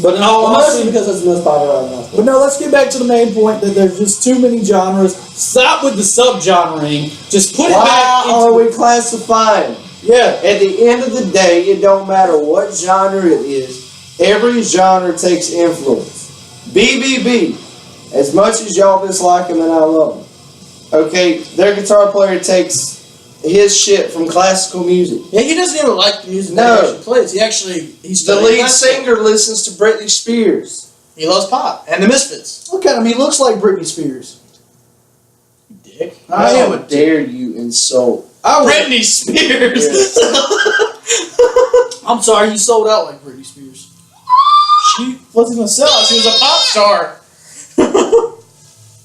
But in all Mostly honesty, because it's the most popular out of mathcore. but no, let's get back to the main point that there's just too many genres. Stop with the subgenreing. Just put it Why back into are we classifying? Yeah. At the end of the day, it don't matter what genre it is. Every genre takes influence. BBB, as much as y'all dislike him and I love him. Okay, their guitar player takes his shit from classical music. Yeah, he doesn't even like the music No. that he actually plays. He's The lead singer listens to Britney Spears. He loves pop and the Misfits. Look at him. He looks like Britney Spears. Dick. How dare you insult? Britney Spears. I'm sorry, you sold out like Britney Spears. She wasn't gonna sell out. She was a pop star.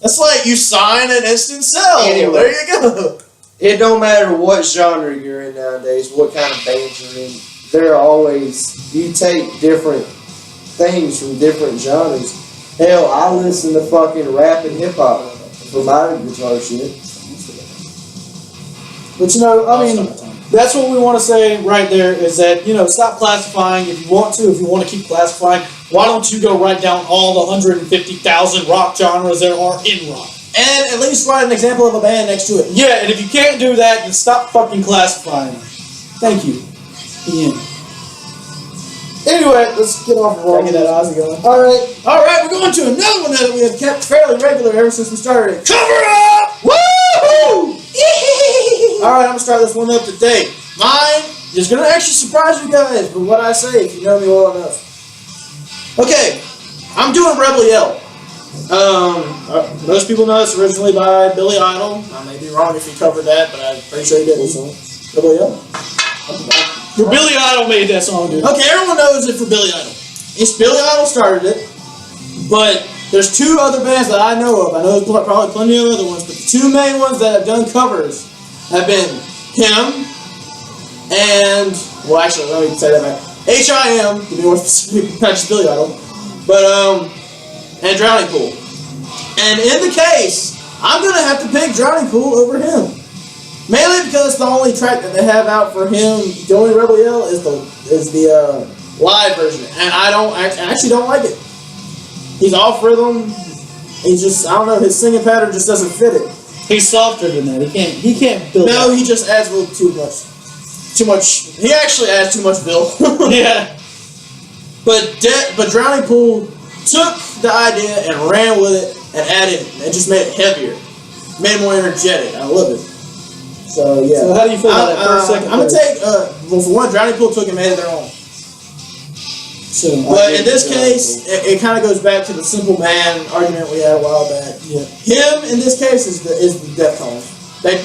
That's like you sign an instant sell. Anyway. There you go. It don't matter what genre you're in nowadays, what kind of band you're in. They're always, you take different things from different genres. Hell, I listen to fucking rap and hip hop for my guitar shit. But you know, I mean, that's what we want to say right there is that, you know, stop classifying if you want to. If you want to keep classifying, why don't you go write down all the 150,000 rock genres there are in rock? And at least write an example of a band next to it. Yeah, and if you can't do that, then stop fucking classifying. Thank you. The end. Anyway, let's get off of all Get that Ozzy going. All right. Alright, we're going to another one that we have kept fairly regular ever since we started. Cover up! Woo! Alright, I'm going to start this one up today. Mine is going to actually surprise you guys with what I say if you know me well enough. Okay, I'm doing Rebel Yell. Most people know it's originally by Billy Idol. I may be wrong if he covered that, but I'm pretty sure he did. Rebel Yell. Your Billy Idol made that song, dude. Okay, everyone knows it for Billy Idol. It's Billy Idol started it, but there's two other bands that I know of. I know there's probably plenty of other ones, but the two main ones that have done covers have been him and, well, actually, let me say that back. H.I.M., to be more specific, not just Billy Idol, but, and Drowning Pool. And in the case, I'm going to have to pick Drowning Pool over him. Mainly because the only track that they have out for him doing Rebel Yell is the live version, and I actually don't like it. He's off rhythm. He's just, I don't know, his singing pattern just doesn't fit it. He's softer than that. He can't build. No, he just adds a little too much. He actually adds too much Bill. Yeah. But Drowning Pool took the idea and ran with it and added and just made it heavier, made it more energetic. I love it. So yeah. So how do you feel about that first, second? I'm gonna take well, for one, Drowning Pool took and made it their own. So, But in this case, it kind of goes back to the Simple Man argument we had a while back. yeah. Him in this case is the Deftones.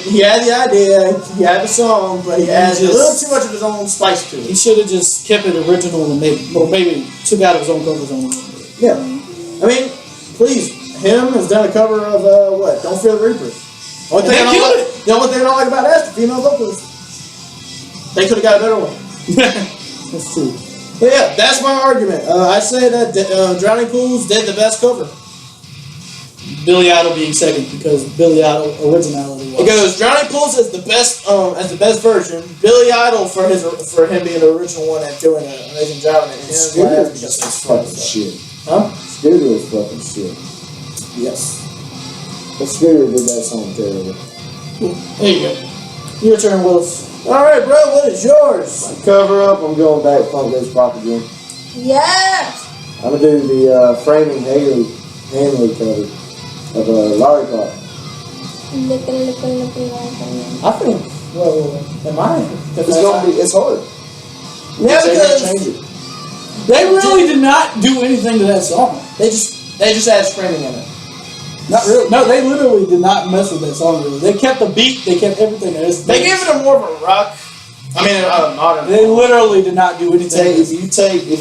He had the idea, he had the song, but he added a little too much of his own spice to He it. should have just kept it original and maybe took out of his own comfort zone. Yeah, I mean, please, him has done a cover of what? Don't Fear the Reaper. The only thing I don't like about that is the female vocals. They could have got a better one. That's true. But yeah, that's my argument. I say that Drowning Pools did the best cover. Billy Idol being second because Billy Idol originality. It goes Drowning Pools as the best version. Billy Idol for him being the original one and doing an amazing job in it. Scooter is fucking shit. Huh? Scooter is fucking shit. Yes. But Scooter did that song terrible. There you go. Your turn, Willis. All right, bro. What is yours? Cover up, I'm going back Funk Goes Pop again. Yes. I'm gonna do the Framing Hanley cover of Lollipop. I think. Well, am I? It's hard. Yeah, They because change it. They really did not do anything to that song. they just added screaming in it. Not really. No, they literally did not mess with that song. Really, they kept the beat. They kept everything. They gave it a more of a rock. I mean, modern. They literally did not do anything. If you take the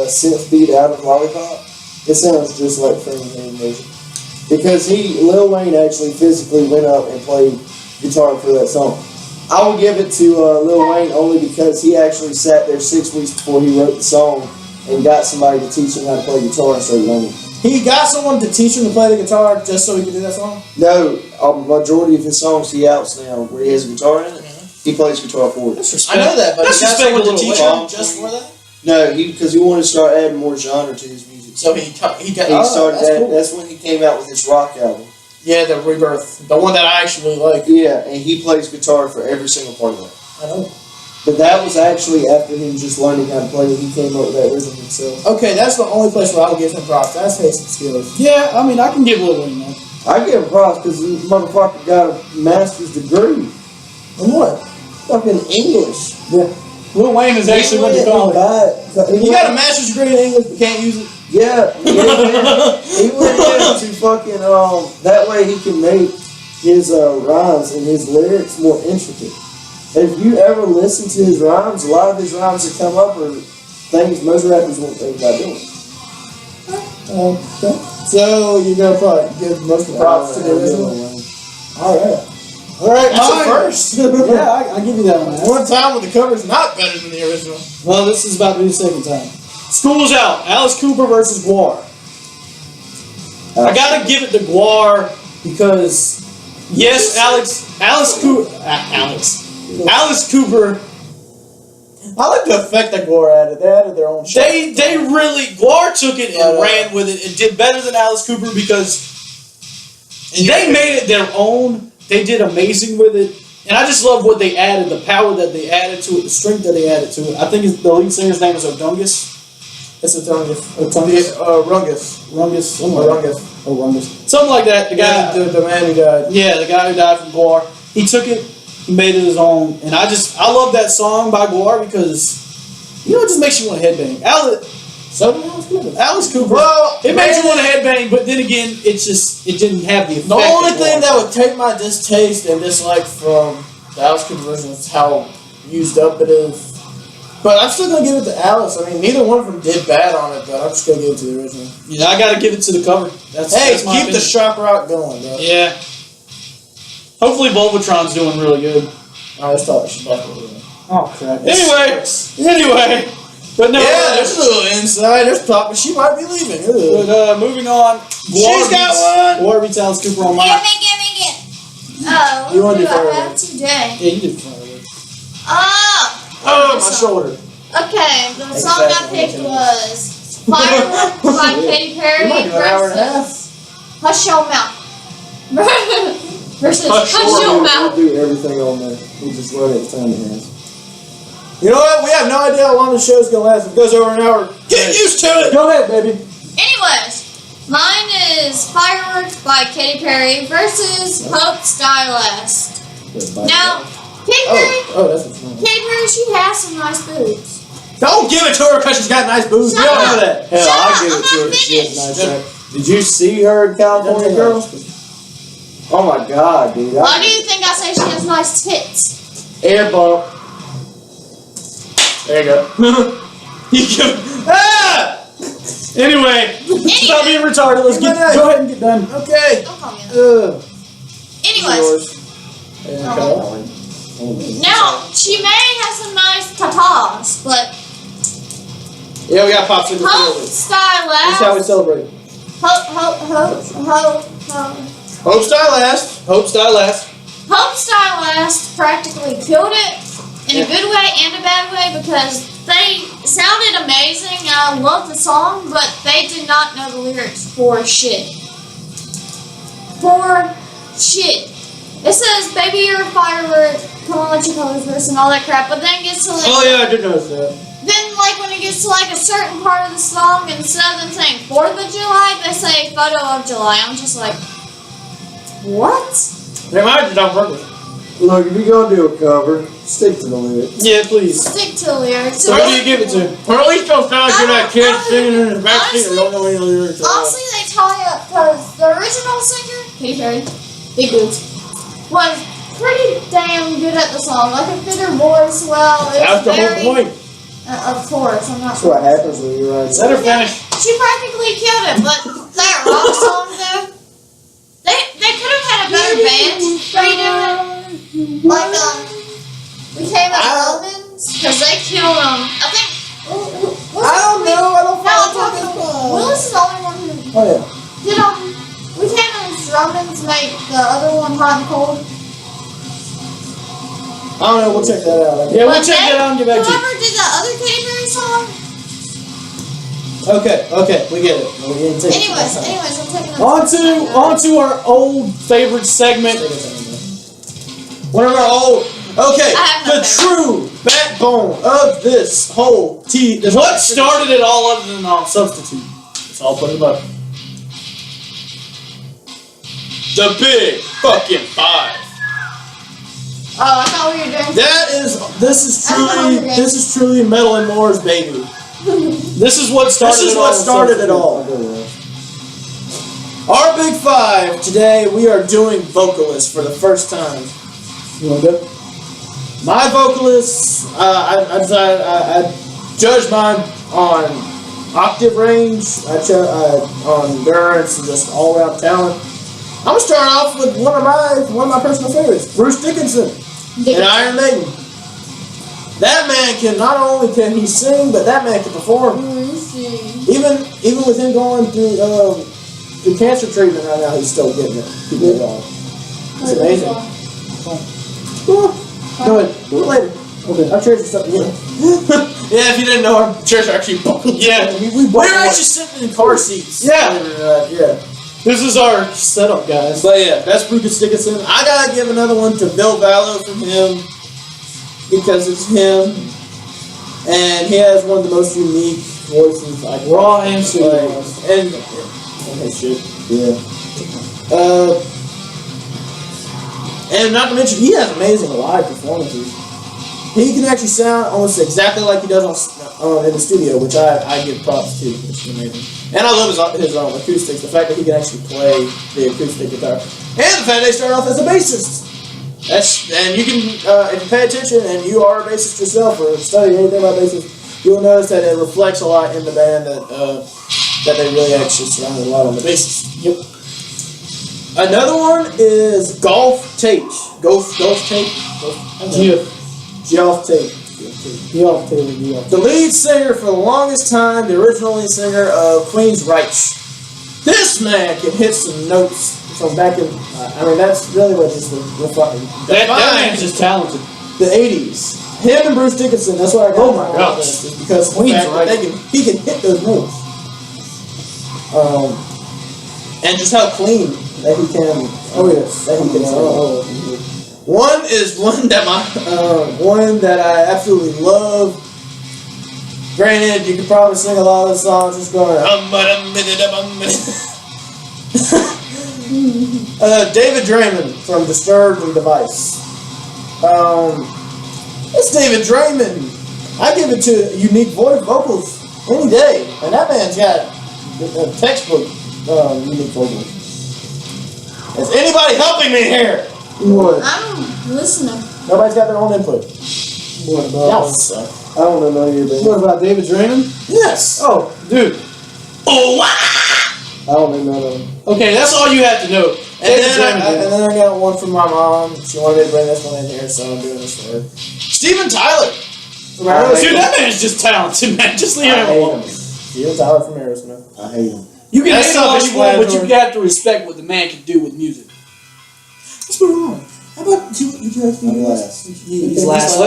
synth beat out of Lollipop, it sounds just like Framing Hanley version. Because Lil Wayne actually physically went up and played guitar for that song. I will give it to Lil Wayne only because he actually sat there 6 weeks before he wrote the song and got somebody to teach him how to play guitar and started learning. He got someone to teach him to play the guitar just so he could do that song? No, a majority of his songs he outs now where he has a guitar in it. He plays guitar for it. I know that, but That's he got respect someone a to little teach Wayne. him just for that? No, because he wanted to start adding more genre to his music. So he started He that. started Cool. that's when he came out with his rock album. Yeah, the Rebirth. The one that I actually like. Yeah, and he plays guitar for every single part of it. I know. But that was actually after him just learning how to play it. He came up with that rhythm himself. Okay, that's the only place where I will give him props. That's taste and skills. Yeah, I mean, I can give Lil Wayne that. I give him props because this motherfucker got a master's degree. And what? Fucking English. Yeah. Lil Wayne has actually went to college. He got a master's degree in English but can't use it? Yeah, he went in to fucking that way he can make his rhymes and his lyrics more intricate. If you ever listen to his rhymes, a lot of his rhymes that come up are things most rappers won't think about doing. Okay. So you're gonna probably give most of the props to the original? Alright. Alright, that's a first. Yeah, I give you that one. One time when the cover's not better than the original. Well, this is about to be the second time. School's out. Alice Cooper versus Guar. I gotta give it to Guar because, yes, Alice Cooper. I like the effect that Gore added. They added their own shit. They really Guar took it and ran with it and did better than Alice Cooper because they made it their own. They did amazing with it, and I just love what they added, the power that they added to it, the strength that they added to it. I think the lead singer's name is Odungus. It's a Rungus. Rungus, Rungus. something like that. The guy, the man who died. yeah, the guy who died from Guar. He took it, he made it his own, and I love that song by Guar because it just makes you want to headbang. Alice Cooper. Well, it made you want to headbang, but then again, it didn't have the effect. The only thing that would take my distaste and dislike from the Alice Cooper version is how used up it is. But I'm still gonna give it to Alice. I mean, neither one of them did bad on it, but I'm just gonna give it to the original. Yeah, I gotta give it to the cover. That's my keep opinion. the shock rock going, bro. Yeah. Hopefully, Volvatron's doing really good. Let's talk about it. Oh crap. Anyway. But no. Yeah, there's a little inside. There's talk, but she might be leaving. But moving on. She's got one. Guar beats Alice Cooper on mine. Give me. Oh, You wanna who do do I fireworks? have today? Yeah, you did fireworks. Oh, my shoulder. Okay, the song I picked was Firework by Katy Perry You might do an hour and a half. versus Hush Your Mouth. versus Hush Your We'll Mouth. do everything on there. We'll just run it as time it has. You know what? We have no idea how long the show's gonna last. If it goes over an hour, get used to it. Go ahead, baby. Anyways, mine is Fireworks by Katy Perry versus Hope Stylist. Now, Katy Perry, Oh, that's what's wrong. Katy Perry, she has some nice boobs. Don't give it to her because she's got nice boobs. We Shut all know up. that. Hell, Shut I up, give it I'm to her. not She has finished. nice hair. Did you see her in California, girl? Oh my God, dude! Why do you think I say she has nice tits? Air bump. There you go. You can. Ah! Anyway, stop being retarded. Let's go ahead and get done. Okay. Don't call me that. Anyways, Yeah, Oh. cut that one. now she may have some nice tatas, but Yeah, we got pops in the Hope field. That's how we Stylist, celebrate. Hope Stylist. Hope Stylist. Hope Stylist practically killed it in a good way and a bad way because they sounded amazing. I love the song, but they did not know the lyrics for shit. For shit. It says, "Baby, you're a firework. Come on, let your colors burst," and all that crap. But then it gets to like, Oh yeah, I did notice that. then like when it gets to like a certain part of the song, instead of them saying 4th of July, they say photo of July. I'm just like, what? They might have done on purpose. Look, if you're gonna do a cover, stick to the lyrics. Yeah, please. Stick to the lyrics. So who do you give it to? Or at least don't sound like you're that kid singing in the backseat Honestly- or don't know any lyrics at all. Honestly, they tie up because the original singer, Katy Perry, big boobs, was pretty damn good at the song. Like it fit her voice well. It That's was the very, whole point. Of course, I'm not. That's what happens when you write. Let her finish. She practically killed it, but that rock song though, they could have had a better band redo it. Like we came as Romans because they killed them. I think. I don't know. I don't No, I'm follow talking. this. Willis is the only one who Oh yeah. did we came as Romans make the other one hot and cold. I don't know. We'll check that out. Yeah, we'll But check that out and get back to you. whoever did the other Katy Perry song. Okay, we get it. We didn't take it. Anyways, I'm taking it. On to our old favorite segment. One of our old. Okay, I have no the true backbone of this whole What started it all other than substitute? It's all put in the bucket. The big fucking five. Oh, I thought we were doing. This is truly Metal and More's baby. This is what started This is it what all. started it all. Our big five today. We are doing vocalists for the first time. You want to go? My vocalists, I judge mine on octave range, on endurance, and just all around talent. I'm gonna start off with one of my personal favorites, Bruce Dickinson, in Iron Maiden. That man can not only can he sing, but that man can perform. Even with him going through cancer treatment right now, he's still getting it. Keeping it on. It's amazing. Go ahead. Do it later. Okay. Our chairs are something. Yeah, if you didn't know, our chairs are actually buckled. Yeah, We're actually sitting in car seats. Yeah. Yeah. This is our setup, guys. But yeah, that's Bruce Dickinson. I gotta give another one to Bill Vallow from him because it's him, and he has one of the most unique voices. Like Raw and studio. and okay, shit. Yeah. And not to mention, he has amazing live performances. He can actually sound almost exactly like he does in the studio, which I give props to. It's amazing. And I love his acoustics. The fact that he can actually play the acoustic guitar, and the fact that he started off as a bassist. And you can, if you pay attention and you are a bassist yourself or study anything about bassists, you'll notice that it reflects a lot in the band that they really actually surrounded a lot on the bassist. Yep. Another one is Golf Tate. Golf Tate? Geoff Tate. The lead singer for the longest time, the original lead singer of Queen's Reich. This man can hit some notes from back in, that's really what just That man's just talented. the 80s. Him and Bruce Dickinson, that's what I got. Oh my gosh. Is because Queen's the fact that Reich. he can hit those notes. And just how clean that he can. Oh yes. That he can sing. One is one that one that I absolutely love. Granted, you could probably sing a lot of the songs just going. David Draymond from Disturbed and Device. It's David Draymond. I give it to unique voice vocals any day, and that man's got a textbook unique vocals. Is anybody helping me here? What? I'm listening. Nobody's got their own input. What Y'all about? suck. I don't know none of your bands. What about David Draymond? Yes. Oh, dude. Oh, wow. I don't know none of them. Okay, that's all you have to know. And then I got one from my mom. She wanted me to bring this one in here, so I'm doing this for her. Steven Tyler. From Aerosmith. Dude, that man's just talented, man. Just leave him alone. Steven Tyler from Aerosmith. I hate them. You can That's hate all you want, but you self-explanatory. got to respect what the man can do with music. What's going on? How about you ask me I'm this? last. He's last.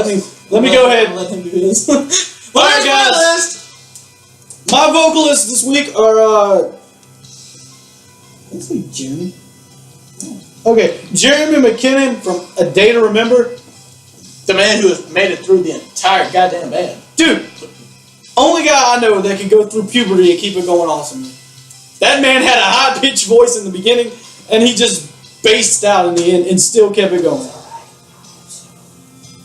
Let me go ahead. Let him do his. All right, guys. My vocalists this week are let's see, Jeremy. Okay, Jeremy McKinnon from A Day to Remember. The man who has made it through the entire goddamn band. Dude, only guy I know that can go through puberty and keep it going awesomely. That man had a high-pitched voice in the beginning, and he just bassed out in the end and still kept it going.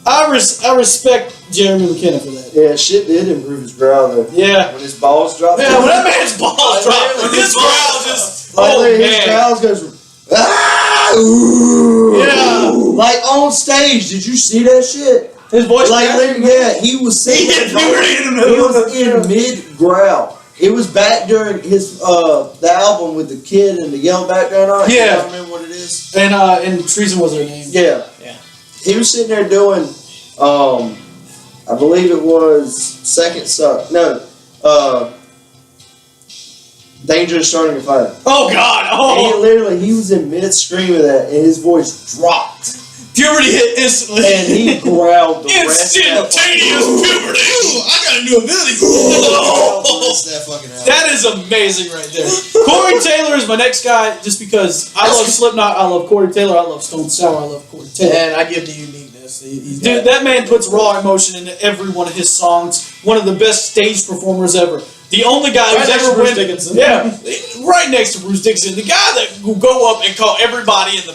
I respect Jeremy McKinnon for that. Yeah, shit did improve his growl though. Yeah. When his balls dropped. Yeah, when that man's balls drop, when his growl just, oh his man. growls goes. Ah, ooh. Yeah. Like on stage, did you see that shit? His voice Like, cracked. yeah, he was singing. He hit puberty in the He middle. was in mid growl. It was back during his the album with the kid and the yellow background on it. Yeah. I don't remember what it is. And Treason was her name. Yeah. Yeah. He was sitting there doing, I believe it was Second Suck. No, Dangerous Starting a Fire. Oh God! He was in mid scream of that, and his voice dropped, Puberty hit instantly. and he growled the rest of that. Instantaneous puberty. I got a new ability. That is amazing right there. Corey Taylor is my next guy, just because I love Slipknot, I love Corey Taylor, I love Stone Sour, I love Corey Taylor. And I give the uniqueness. Dude, that man puts raw emotion into every one of his songs. One of the best stage performers ever. The only guy Right who's next to ever Bruce went, Dickinson. yeah, right next to Bruce Dickinson. The guy that will go up and call everybody in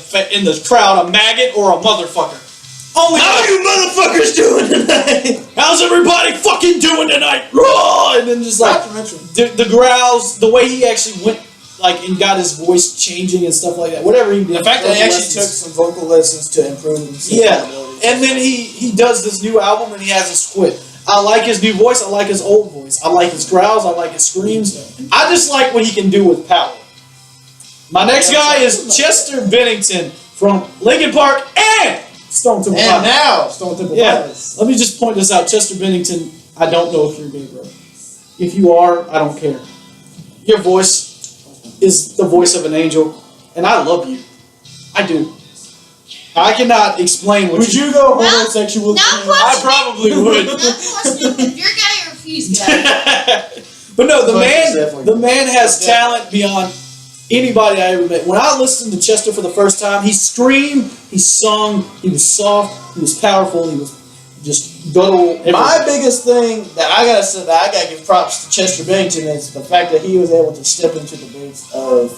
the crowd a maggot or a motherfucker. Only How guy. you motherfuckers doing tonight? How's everybody fucking doing tonight? Raw! And then just like the growls, the way he actually went like and got his voice changing and stuff like that. Whatever he did. The fact that he vocal actually took lessons. some vocal lessons to improve his Yeah. abilities. And then he does this new album and he has us quit. I like his new voice, I like his old voice. I like his growls, I like his screams. I just like what he can do with power. My next guy is Chester Bennington from Linkin Park and Stone Temple And Pilots. now, Stone Temple Yeah, Pilots. let me just point this out. Chester Bennington, I don't know if you're gay, bro. If you are, I don't care. Your voice is the voice of an angel, and I love you. I do. I cannot explain what Would you go homosexual? Now with me? I probably would. Not question if you're gay or if he's gay. But no, the Bush is man definitely- has talent beyond anybody I ever met. When I listened to Chester for the first time, he screamed, he sung, he was soft, he was powerful, he was just guttural. My biggest thing that I gotta say that I gotta give props to Chester Bennington is the fact that he was able to step into the boots of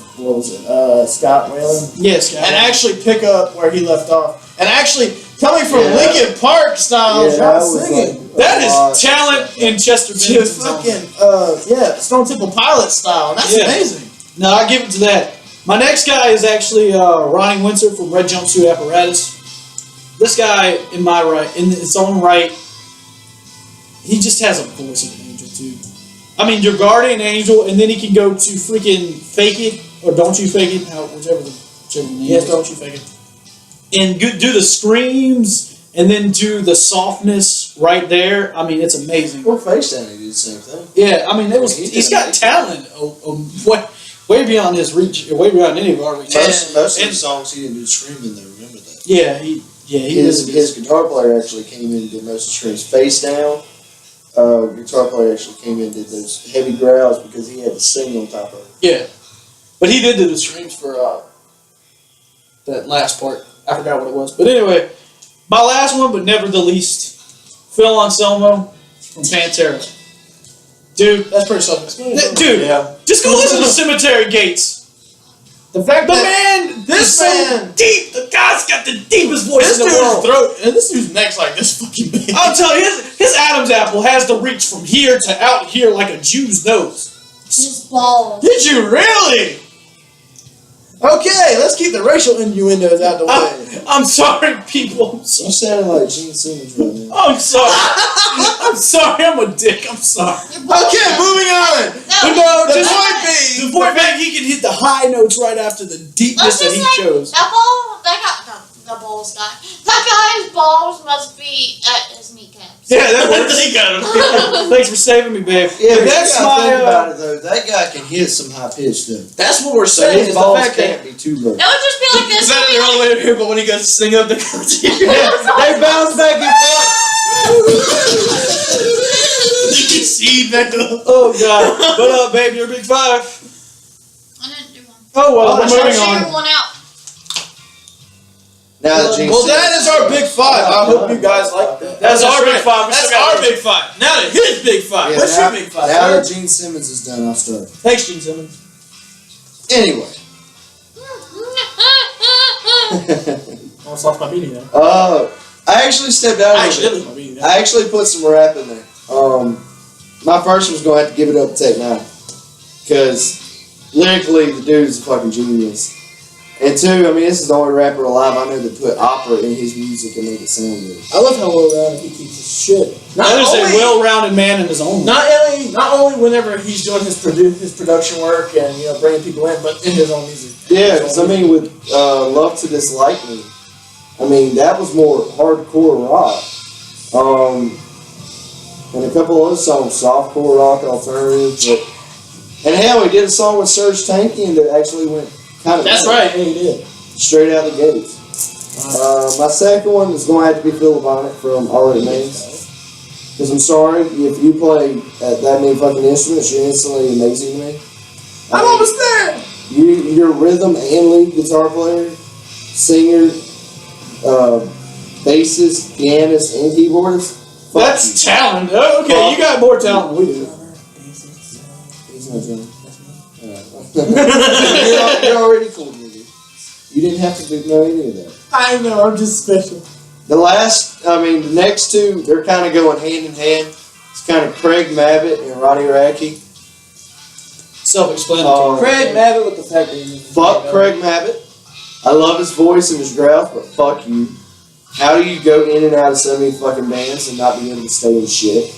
Scott Whalen yes, and actually pick up where he left off. And actually coming from Yeah. Linkin Park style, Yeah, trying that to was sing it. like that a is lot. talent in Chester To Bennington. fucking Stone Temple Pilot style, and that's Yeah. amazing. No, I give it to that. My next guy is actually Ronnie Windsor from Red Jumpsuit Apparatus. This guy, in its own right, he just has a voice of an angel too. I mean, your guardian angel, and then he can go to freaking Fake It or Don't You Fake It, whichever the name Yes, is. don't you fake it. And do the screams, and then do the softness right there. I mean, it's amazing. Well, Face Down, he did the same thing. Yeah, I mean, He he's did got amazing. talent. Way beyond his reach, way beyond any of our reach. Most of And- the songs he didn't do screaming though. Remember that? Yeah, he His is. guitar player actually came in and did most of the screams. Face Down, guitar player actually came in and did those heavy growls because he had to sing on top of it. Yeah, but he did do the screams for that last part. I forgot what it was. But anyway, my last one, but never the least, Phil Anselmo from Pantera. Dude, That's pretty self-explanatory. dude, Yeah. just go listen to Cemetery Gates. The fact The that man, this is so man- deep. The guy's got the deepest voice this in the dude's world. throat and this dude's neck's like this fucking big. I'm telling you, his Adam's apple has to reach from here to out here like a Jew's nose. His balls. Did you really? Okay, let's keep the racial innuendos out the way. I'm sorry, people. I'm You sorry. sounded like Gene Simmons right now. I'm sorry. I'm sorry. I'm a dick. I'm sorry. Your balls. Okay, moving on. But No. no, The just point being, the point being, he can hit the high notes right after the deepness Let's that just he say chose. the balls guy. That guy's balls must be at his kneecaps. Yeah, that works. Thanks for saving me, babe. Yeah, but That's you gotta think my. about it though. That guy can hit some high pitch though. that's what we're So saying. his Is the balls fact that can't be too low. It would just be like this. is that It would the be only like, way to hear? But when he goes to sing up the country, They bounce back and forth. you can see back up. Oh God! But babe, you're a big five. I didn't do one. Oh well, Oh, we're sure, moving Figure on. one out. Now that Gene Well, that Simmons- is our big five. I hope you guys like that. That's our big right. five. We That's still got our big five. Now to his big five. Yeah, What's now, your big five? now sir? that Gene Simmons is done, I'll start. Thanks, Gene Simmons. Anyway. Almost lost my meaning there. I actually stepped out a little bit. Actually, I mean, I actually put some rap in there. My first was going to have to give it up to Tech Nine. Because lyrically, the dude is a fucking genius. And two, I mean, this is the only rapper alive I know that put opera in his music and made it sound good. I love how well-rounded he keeps his shit. That is a well-rounded man in his own. Not only whenever he's doing his production work and bringing people in, but in his own music. Yeah, because I mean, with Love to Dislike Me, I mean, that was more hardcore rock. And a couple other songs, softcore rock, alternative. And hell, he did a song with Serge Tankian that actually went kind of That's right. Yeah, he did. straight out the gates. My second one is going to have to be Phil Bonnet from All It Remains. Because I'm sorry, if you play that many fucking instruments, you're instantly amazing to me. I'm almost there. You're a rhythm and lead guitar player, singer, bassist, pianist, and keyboardist. Fuck That's talent. Oh, okay, you got more talent than we do. you. He's no John. You're already cool, nigga. You didn't have to know any of that. I know. I'm just special. The next two, they're kind of going hand in hand. It's kind of Craig Mabbitt and Ronnie Radke. Self-explanatory. Craig Mabbitt with the fact that he's Fuck Craig Mabbitt. I love his voice and his growl, but fuck you. How do you go in and out of so many fucking bands and not be able to stay in shit?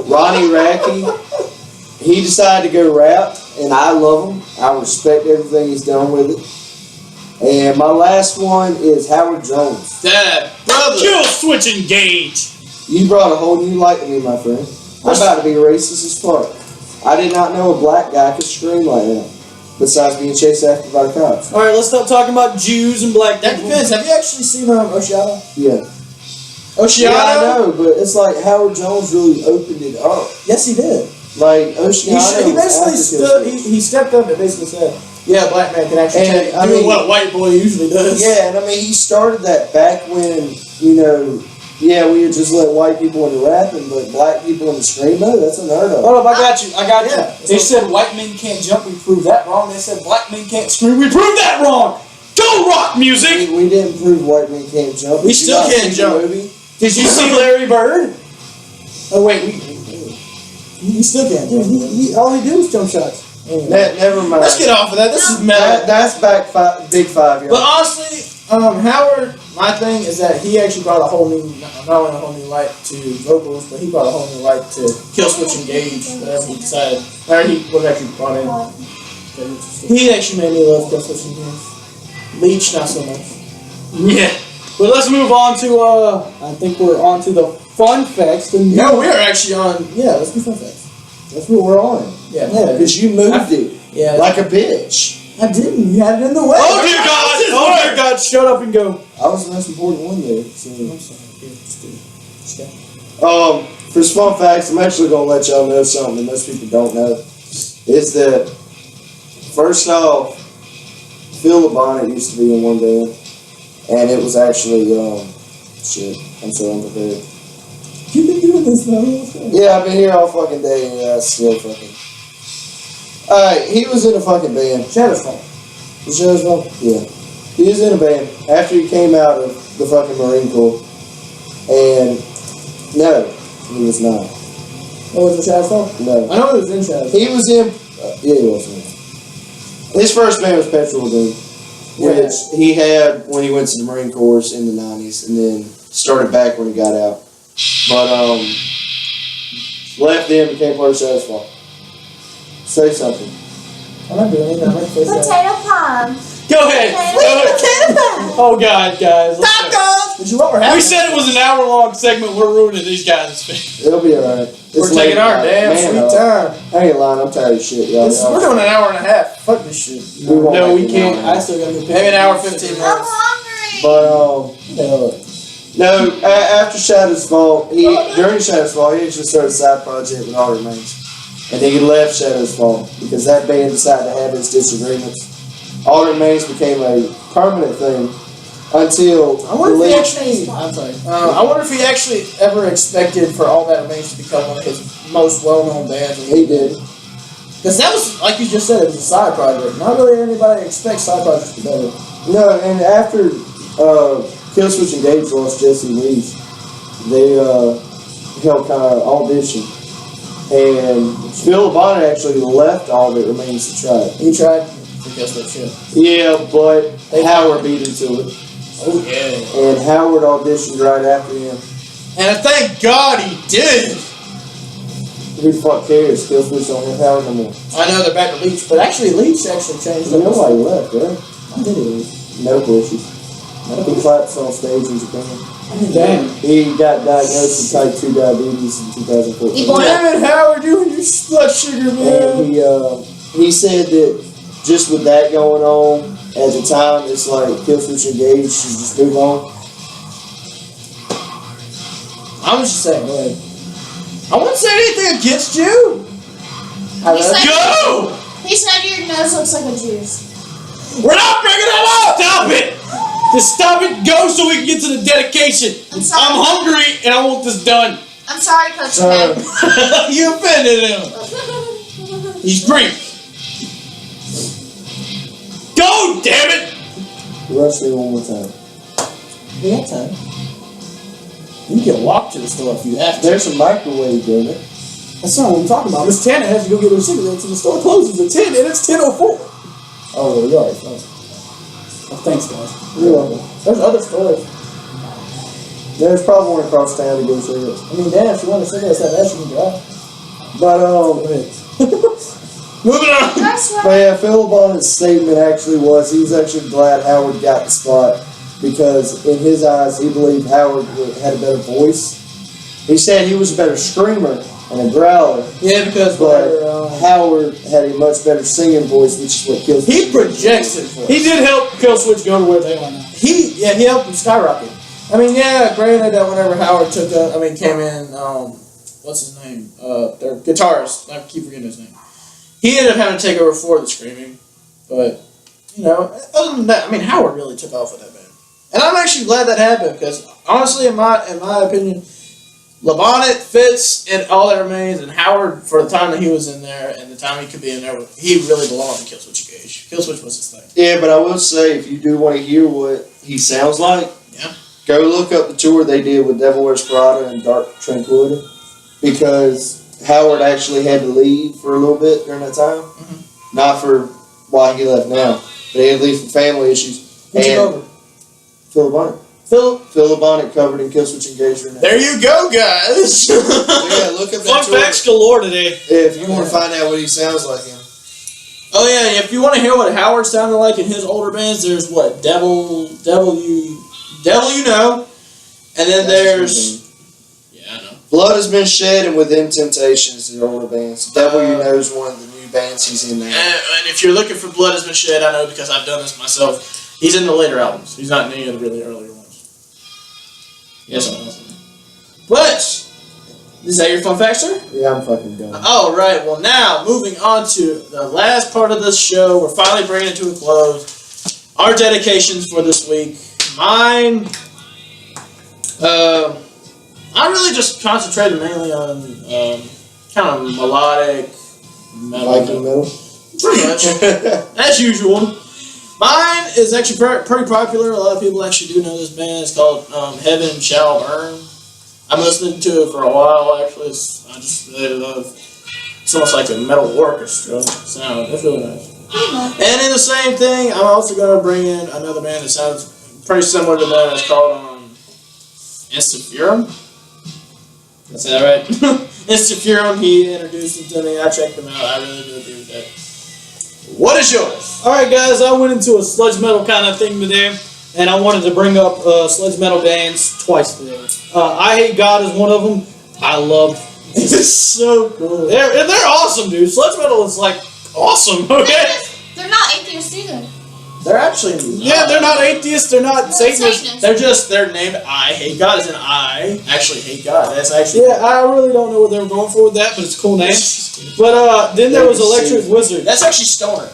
Ronnie Radke, he decided to go rap, and I love him. I respect everything he's done with it. And my last one is Howard Jones. Dad, brother. Kill switch engage. You brought a whole new light to me, my friend. I'm about to be racist as fuck. I did not know a black guy could scream like that, besides being chased after by the cops. All right, let's stop talking about Jews and black That people. depends. Have you actually seen Oceano? Yeah. Oceano? Yeah, I know, but it's like Howard Jones really opened it up. Yes, he did. Like, Oceano He basically stood. he stepped up and basically said, "Yeah, a black man can actually And, take I doing mean- what a white boy usually does." Yeah, and I mean, he started that back when, we would just let white people into rapping, but black people into screamo, that's unheard of. Hold up, I got you. Yeah. They said white men can't jump. We proved that wrong. They said black men can't scream. We proved that wrong. Go rock music. We didn't prove white men can't jump. We Did you still not can't see the jump. movie? Did you see Larry Bird? Oh wait, he still can't. He all he do is jump shots. Never mind. Let's get off of that. This is metal. That's big five, y'all. But honestly, Howard, my thing is that he actually brought a whole new, not only a whole new light to vocals, but he brought a whole new light to Kill Switch Engage, whatever he decided, or he was actually brought in. He actually made me love Kill Switch Engage. Leech, not so much. Yeah. But let's move on to, I think we're on to the fun facts. No, we're actually on, let's do fun facts. That's what we're on. Yeah. Because you moved it Yeah. like a bitch. I didn't, you had it in the way. Oh dear God! Oh dear God! Shut up and go. I was the most important one there. So. I'm sorry. Here, just do it. Just go. For fun facts, I'm actually going to let y'all know something that most people don't know. Is that, first off, Phil Bonnet used to be in one band. and it was actually shit. I'm so unprepared. You've been doing this now. Yeah, I've been here all fucking day, and still fucking. Alright, he was in a fucking band. Shadow's fault. The show's on? Yeah. He was in a band after he came out of the fucking Marine Corps. And no, he was not. Oh, was it Shadow's fault? No. I know he was in Shadow's. He was in. Yeah, he was in. His first band was Petrol Dude, which he had when he went to the Marine Corps in the 90s, and then started back when he got out. But left them, became part of Shadow's fault. Say something. I'm not doing anything. I'm not facing Potato pie. Go ahead. Oh, God, guys. Tacos! Did you what we're having? We said it was an hour-long segment. We're ruining these guys' face. It'll be alright. We're taking our damn sweet time. I ain't lying, I'm tired of shit, y'all. We're doing an hour and a half. Fuck this shit. won't No, make we it can't. long. I still gotta go. Maybe an hour, 15 I'm minutes. hungry. But No. no, after Shadow's Fault, during Shadow's Fault, he actually started a side project with All Remains. And then he left Shadow's Fault because that band decided to have its disagreements. All Remains became a permanent thing until I wonder the if he lead- actually. I'm sorry. I wonder if he actually ever expected for All That Remains to become one of his most well-known bands. He did. Because that was, like you just said, it was a side project. Not really anybody expects side projects to be better. No, and after Killswitch Engage lost Jesse Lees, they held kind of audition. And Phil Bonnet actually left All That Remains to try it. He tried to guess that shit. Yeah, but Howard beat him to it. Oh, yeah. And Howard auditioned right after him. And thank God he did. Who the fuck cares? Killswitch don't have Howard no more. I know they're back to Leech, but actually Leech actually changed You up. know why he left, right? Why did he leave? Medical issues. He collapsed on stage in Japan. Damn. He got diagnosed with type 2 diabetes in 2014. He bought Damn it, Howard, you and your slut sugar, man. And he said that just with that going on at the time, it's like Killswitch Engage should just move on. I was just saying, go ahead. I wouldn't say anything against you. I He love said- you. Go! He said your nose looks like a Jew's. We're not bringing that up! Stop it! Just stop it. Go so we can get to the dedication. I'm sorry. I'm hungry and I want this done. I'm sorry, Coach Ben. You offended him. He's Greek. Go, damn it! Rush me one more time. We got time. You can walk to the store if you have to. There's a microwave in there. That's not what I'm talking about. Miss Tanner has to go get her cigarettes and the store closes at 10 and it's 10:04. Oh, well, you're alright. Well, thanks, guys. You're welcome. There's other stores. There's probably one across town to go cigarettes. I mean, damn, if you want to cigarettes, that ass you can drive. But Go ahead. Moving on. That's But right. yeah, Phil Bonnet's statement actually was he was actually glad Howard got the spot because in his eyes he believed Howard had a better voice. He said he was a better screamer and a growler, Yeah, because but Howard had a much better singing voice, which is what kills he projects it for us. He did help Killswitch go to where they are now. He helped him skyrocket. I mean, yeah, granted that whenever Howard came in, what's his name? Their guitarist. I keep forgetting his name. He ended up having to take over for the screaming, but you know, other than that, I mean, Howard really took off with that band, and I'm actually glad that happened because honestly, in my opinion, LeBonnet, Fitz, and All That Remains, and Howard for the time that he was in there and the time he could be in there, he really belonged in Killswitch Engage. Killswitch was his thing. Yeah, but I will say if you do want to hear what he sounds like, Yeah. go look up the tour they did with Devil Wears Prada and Dark Tranquillity because Howard actually had to leave for a little bit during that time. Mhm. Not for why he left now, but he had to leave for family issues. Who took over? Phil Bonnet. Phil. Phil Bonnet covered in Killswitch Engage right now. There you go, guys. So yeah, look up that Fun tour. facts galore today. If you want to find out what he sounds like him. Oh yeah, if you want to hear what Howard sounded like in his older bands, there's what Devil You Know, and then there's yeah, I know. Blood Has Been Shed and Within Temptations, the older bands. Devil You Know is one of the new bands he's in now. And if you're looking for Blood Has Been Shed, I know because I've done this myself. He's in the later albums. He's not in any of the really earlier ones. Yes, I'm awesome. But is that your fun fact, sir? Yeah, I'm fucking done. All right. Well, now moving on to the last part of this show, we're finally bringing it to a close. Our dedications for this week. Mine. I really just concentrated mainly on kind of melodic metal. Viking metal. Pretty much, as usual. Mine is actually pretty popular. A lot of people actually do know this band. It's called Heaven Shall Burn. I've listened to it for a while. Actually, I just really love. It's almost like a metal orchestra sound. It's really nice. And in the same thing, I'm also going to bring in another band that sounds pretty similar to that. It's called Instafurum. Did I say that right? Instafurum. He introduced them to me. I checked them out. I really do agree with that. What is yours? Alright guys, I went into a sludge metal kind of thing today, and I wanted to bring up sludge metal bands twice today. I Hate God is one of them. I love. It's so cool. They're awesome, dude. Sludge metal is like awesome. Okay. They're not atheists either. They're actually They're not atheists. They're not Satanists. They're named I Hate God, as in I actually hate God. That's actually I really don't know what they were going for with that, but it's a cool name. But then there was Electric Wizard. That's actually Stoner.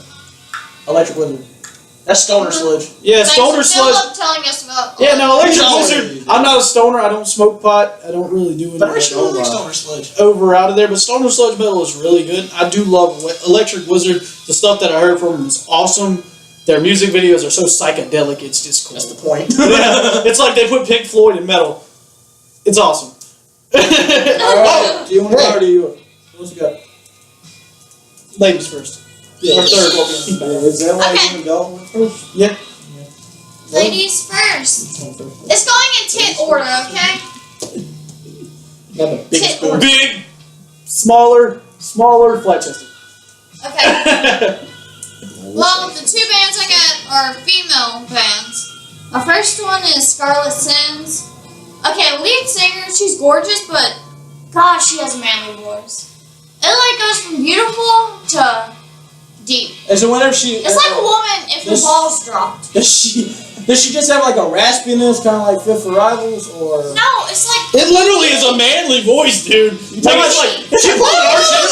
Electric Wizard. That's Stoner sludge. Yeah, Thanks Stoner to sludge. Philip telling us about. Yeah, no, Electric Stoner. Wizard. I'm not a stoner. I don't smoke pot. I don't really do But I anything actually like Stoner sludge. over out of there. But Stoner sludge metal is really good. I do love Electric Wizard. The stuff that I heard from them is awesome. Their music videos are so psychedelic. It's just cool. That's the point. Yeah, it's like they put Pink Floyd in metal. It's awesome. Alright, do you want to go or do you? What's you got? Ladies first. Yeah, Or third. Is that why Okay. you even go first? Yeah. Ladies first. It's going in tit order, okay? Got the biggest Tit order. Big, smaller, flat chested. Okay. Well, the two bands I got are female bands. My first one is Scarlet Sins. Okay, lead singer, she's gorgeous, but gosh, she has a manly voice. It like goes from beautiful to deep. And so whenever she, It's like a woman if her This- balls dropped. does she just have like a raspiness, kind of like Fifth Arrivals, or? No, it's like It literally is a manly voice, dude. Like, she playing our shit.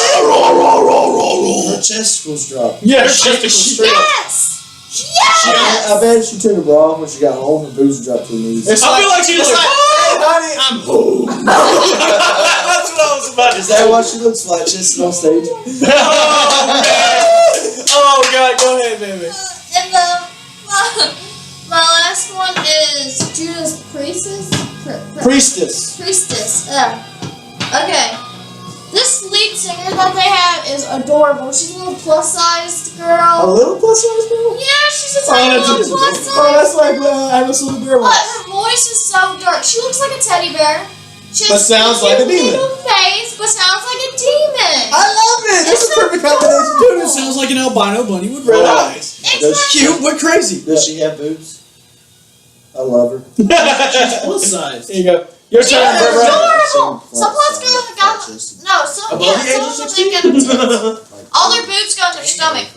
Her testicles dropped. Yeah, her testicles straight up. yes, yes. I bet she took her bra off when she got home. Her boobs dropped to her knees. It's I feel like she was it's like, hey, honey, I'm home. That's what I was about to Is say. that why she looks flat chested on stage? Oh god, go ahead, baby. And my last one is Judas Priestess. Priestess. Okay. This lead singer that they have is adorable. She's a little plus-sized A girl. little plus size girl. Yeah, she's a tiny little Oh, plus-sized. that's like Alice Little Bear. But her voice is so dark. She looks like a teddy bear. She But has sounds like a demon. little face, but sounds like a demon. I love it. That's It's a perfect so combination. cool. It sounds like an albino bunny with red Yeah. eyes. Exactly. Cute but crazy. Does she have boobs? I love her. Plus size. There you go. Your turn, Yeah, bro. adorable. Some plus girls have got no. Some Above the age of some of them get tits. All their boobs go in their stomach.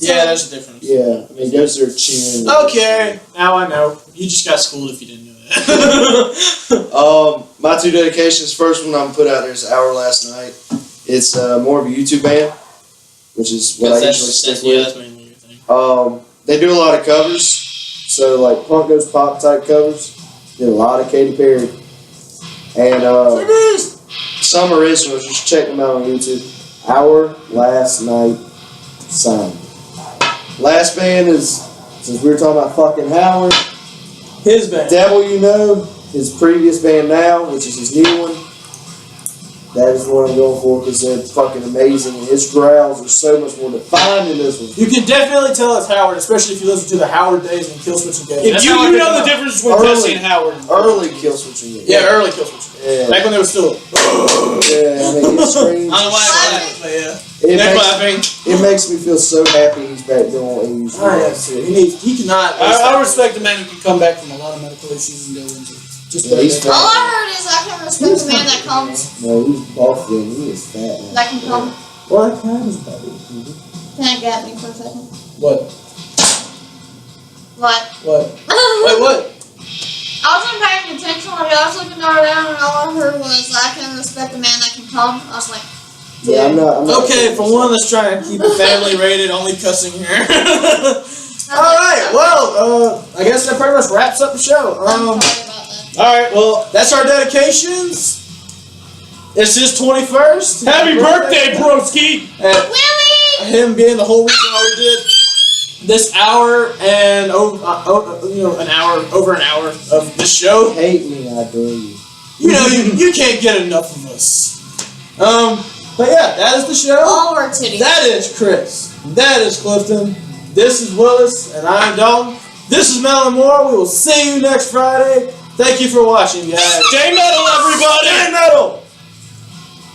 Yeah, there's a difference. Yeah, I mean, goes to her chin. Okay, now I know. You just got schooled if you didn't know that. My two dedications. First one I'm gonna put out there is Our Last Night. It's more of a YouTube band, which is what I usually stick with. that's mainly your thing. They do a lot of covers, so like punk goes pop type covers. Did a lot of Katy Perry, and some originals. Just check them out on YouTube. Our Last Night Sign. Last band is, since we were talking about fucking Howard, His band. Devil You Know, his previous band now, which is his new one. That is what I'm going for because they're fucking amazing, and his growls are so much more defined in this one. You can definitely tell it's Howard, especially if you listen to the Howard days and Killswitch Engage. If you know the difference between Jesse and Howard. Early Killswitch Engage. Yeah, early Killswitch. Yeah. Back when they were still. Yeah, I mean, it screams. I don't know why I laughed, but yeah. It They're makes, clapping. it makes me feel so happy he's back doing what he used to Oh, do. yeah, shit. He cannot. I respect the man who can come back from a lot of medical issues and go into just Yeah, he's All I heard is I can respect the man that comes. No, he's buffing. He is fat now. That can come. What kind is that? Can I grab me for a second? What? What? What? Wait, what? I wasn't paying attention. Like, I was looking around and all I heard was I can respect the man that can come. I was like, Yeah, I'm not Okay, for one that's trying to keep it family rated, only cussing here. Alright, well, I guess guess that pretty much wraps up the show. I'm sorry about that. All right, well, That's our dedications. It's his 21st. happy birthday, broski! And Willie! him being the whole reason why we did this hour and over an hour of this show. Hate me, I dare you. You can't get enough of us. But yeah, that is the show. All our titties. That is Chris. That is Clifton. This is Willis, and I'm Dalton. This is Mel and Moore. We will see you next Friday. Thank you for watching, guys. Stay metal, everyone!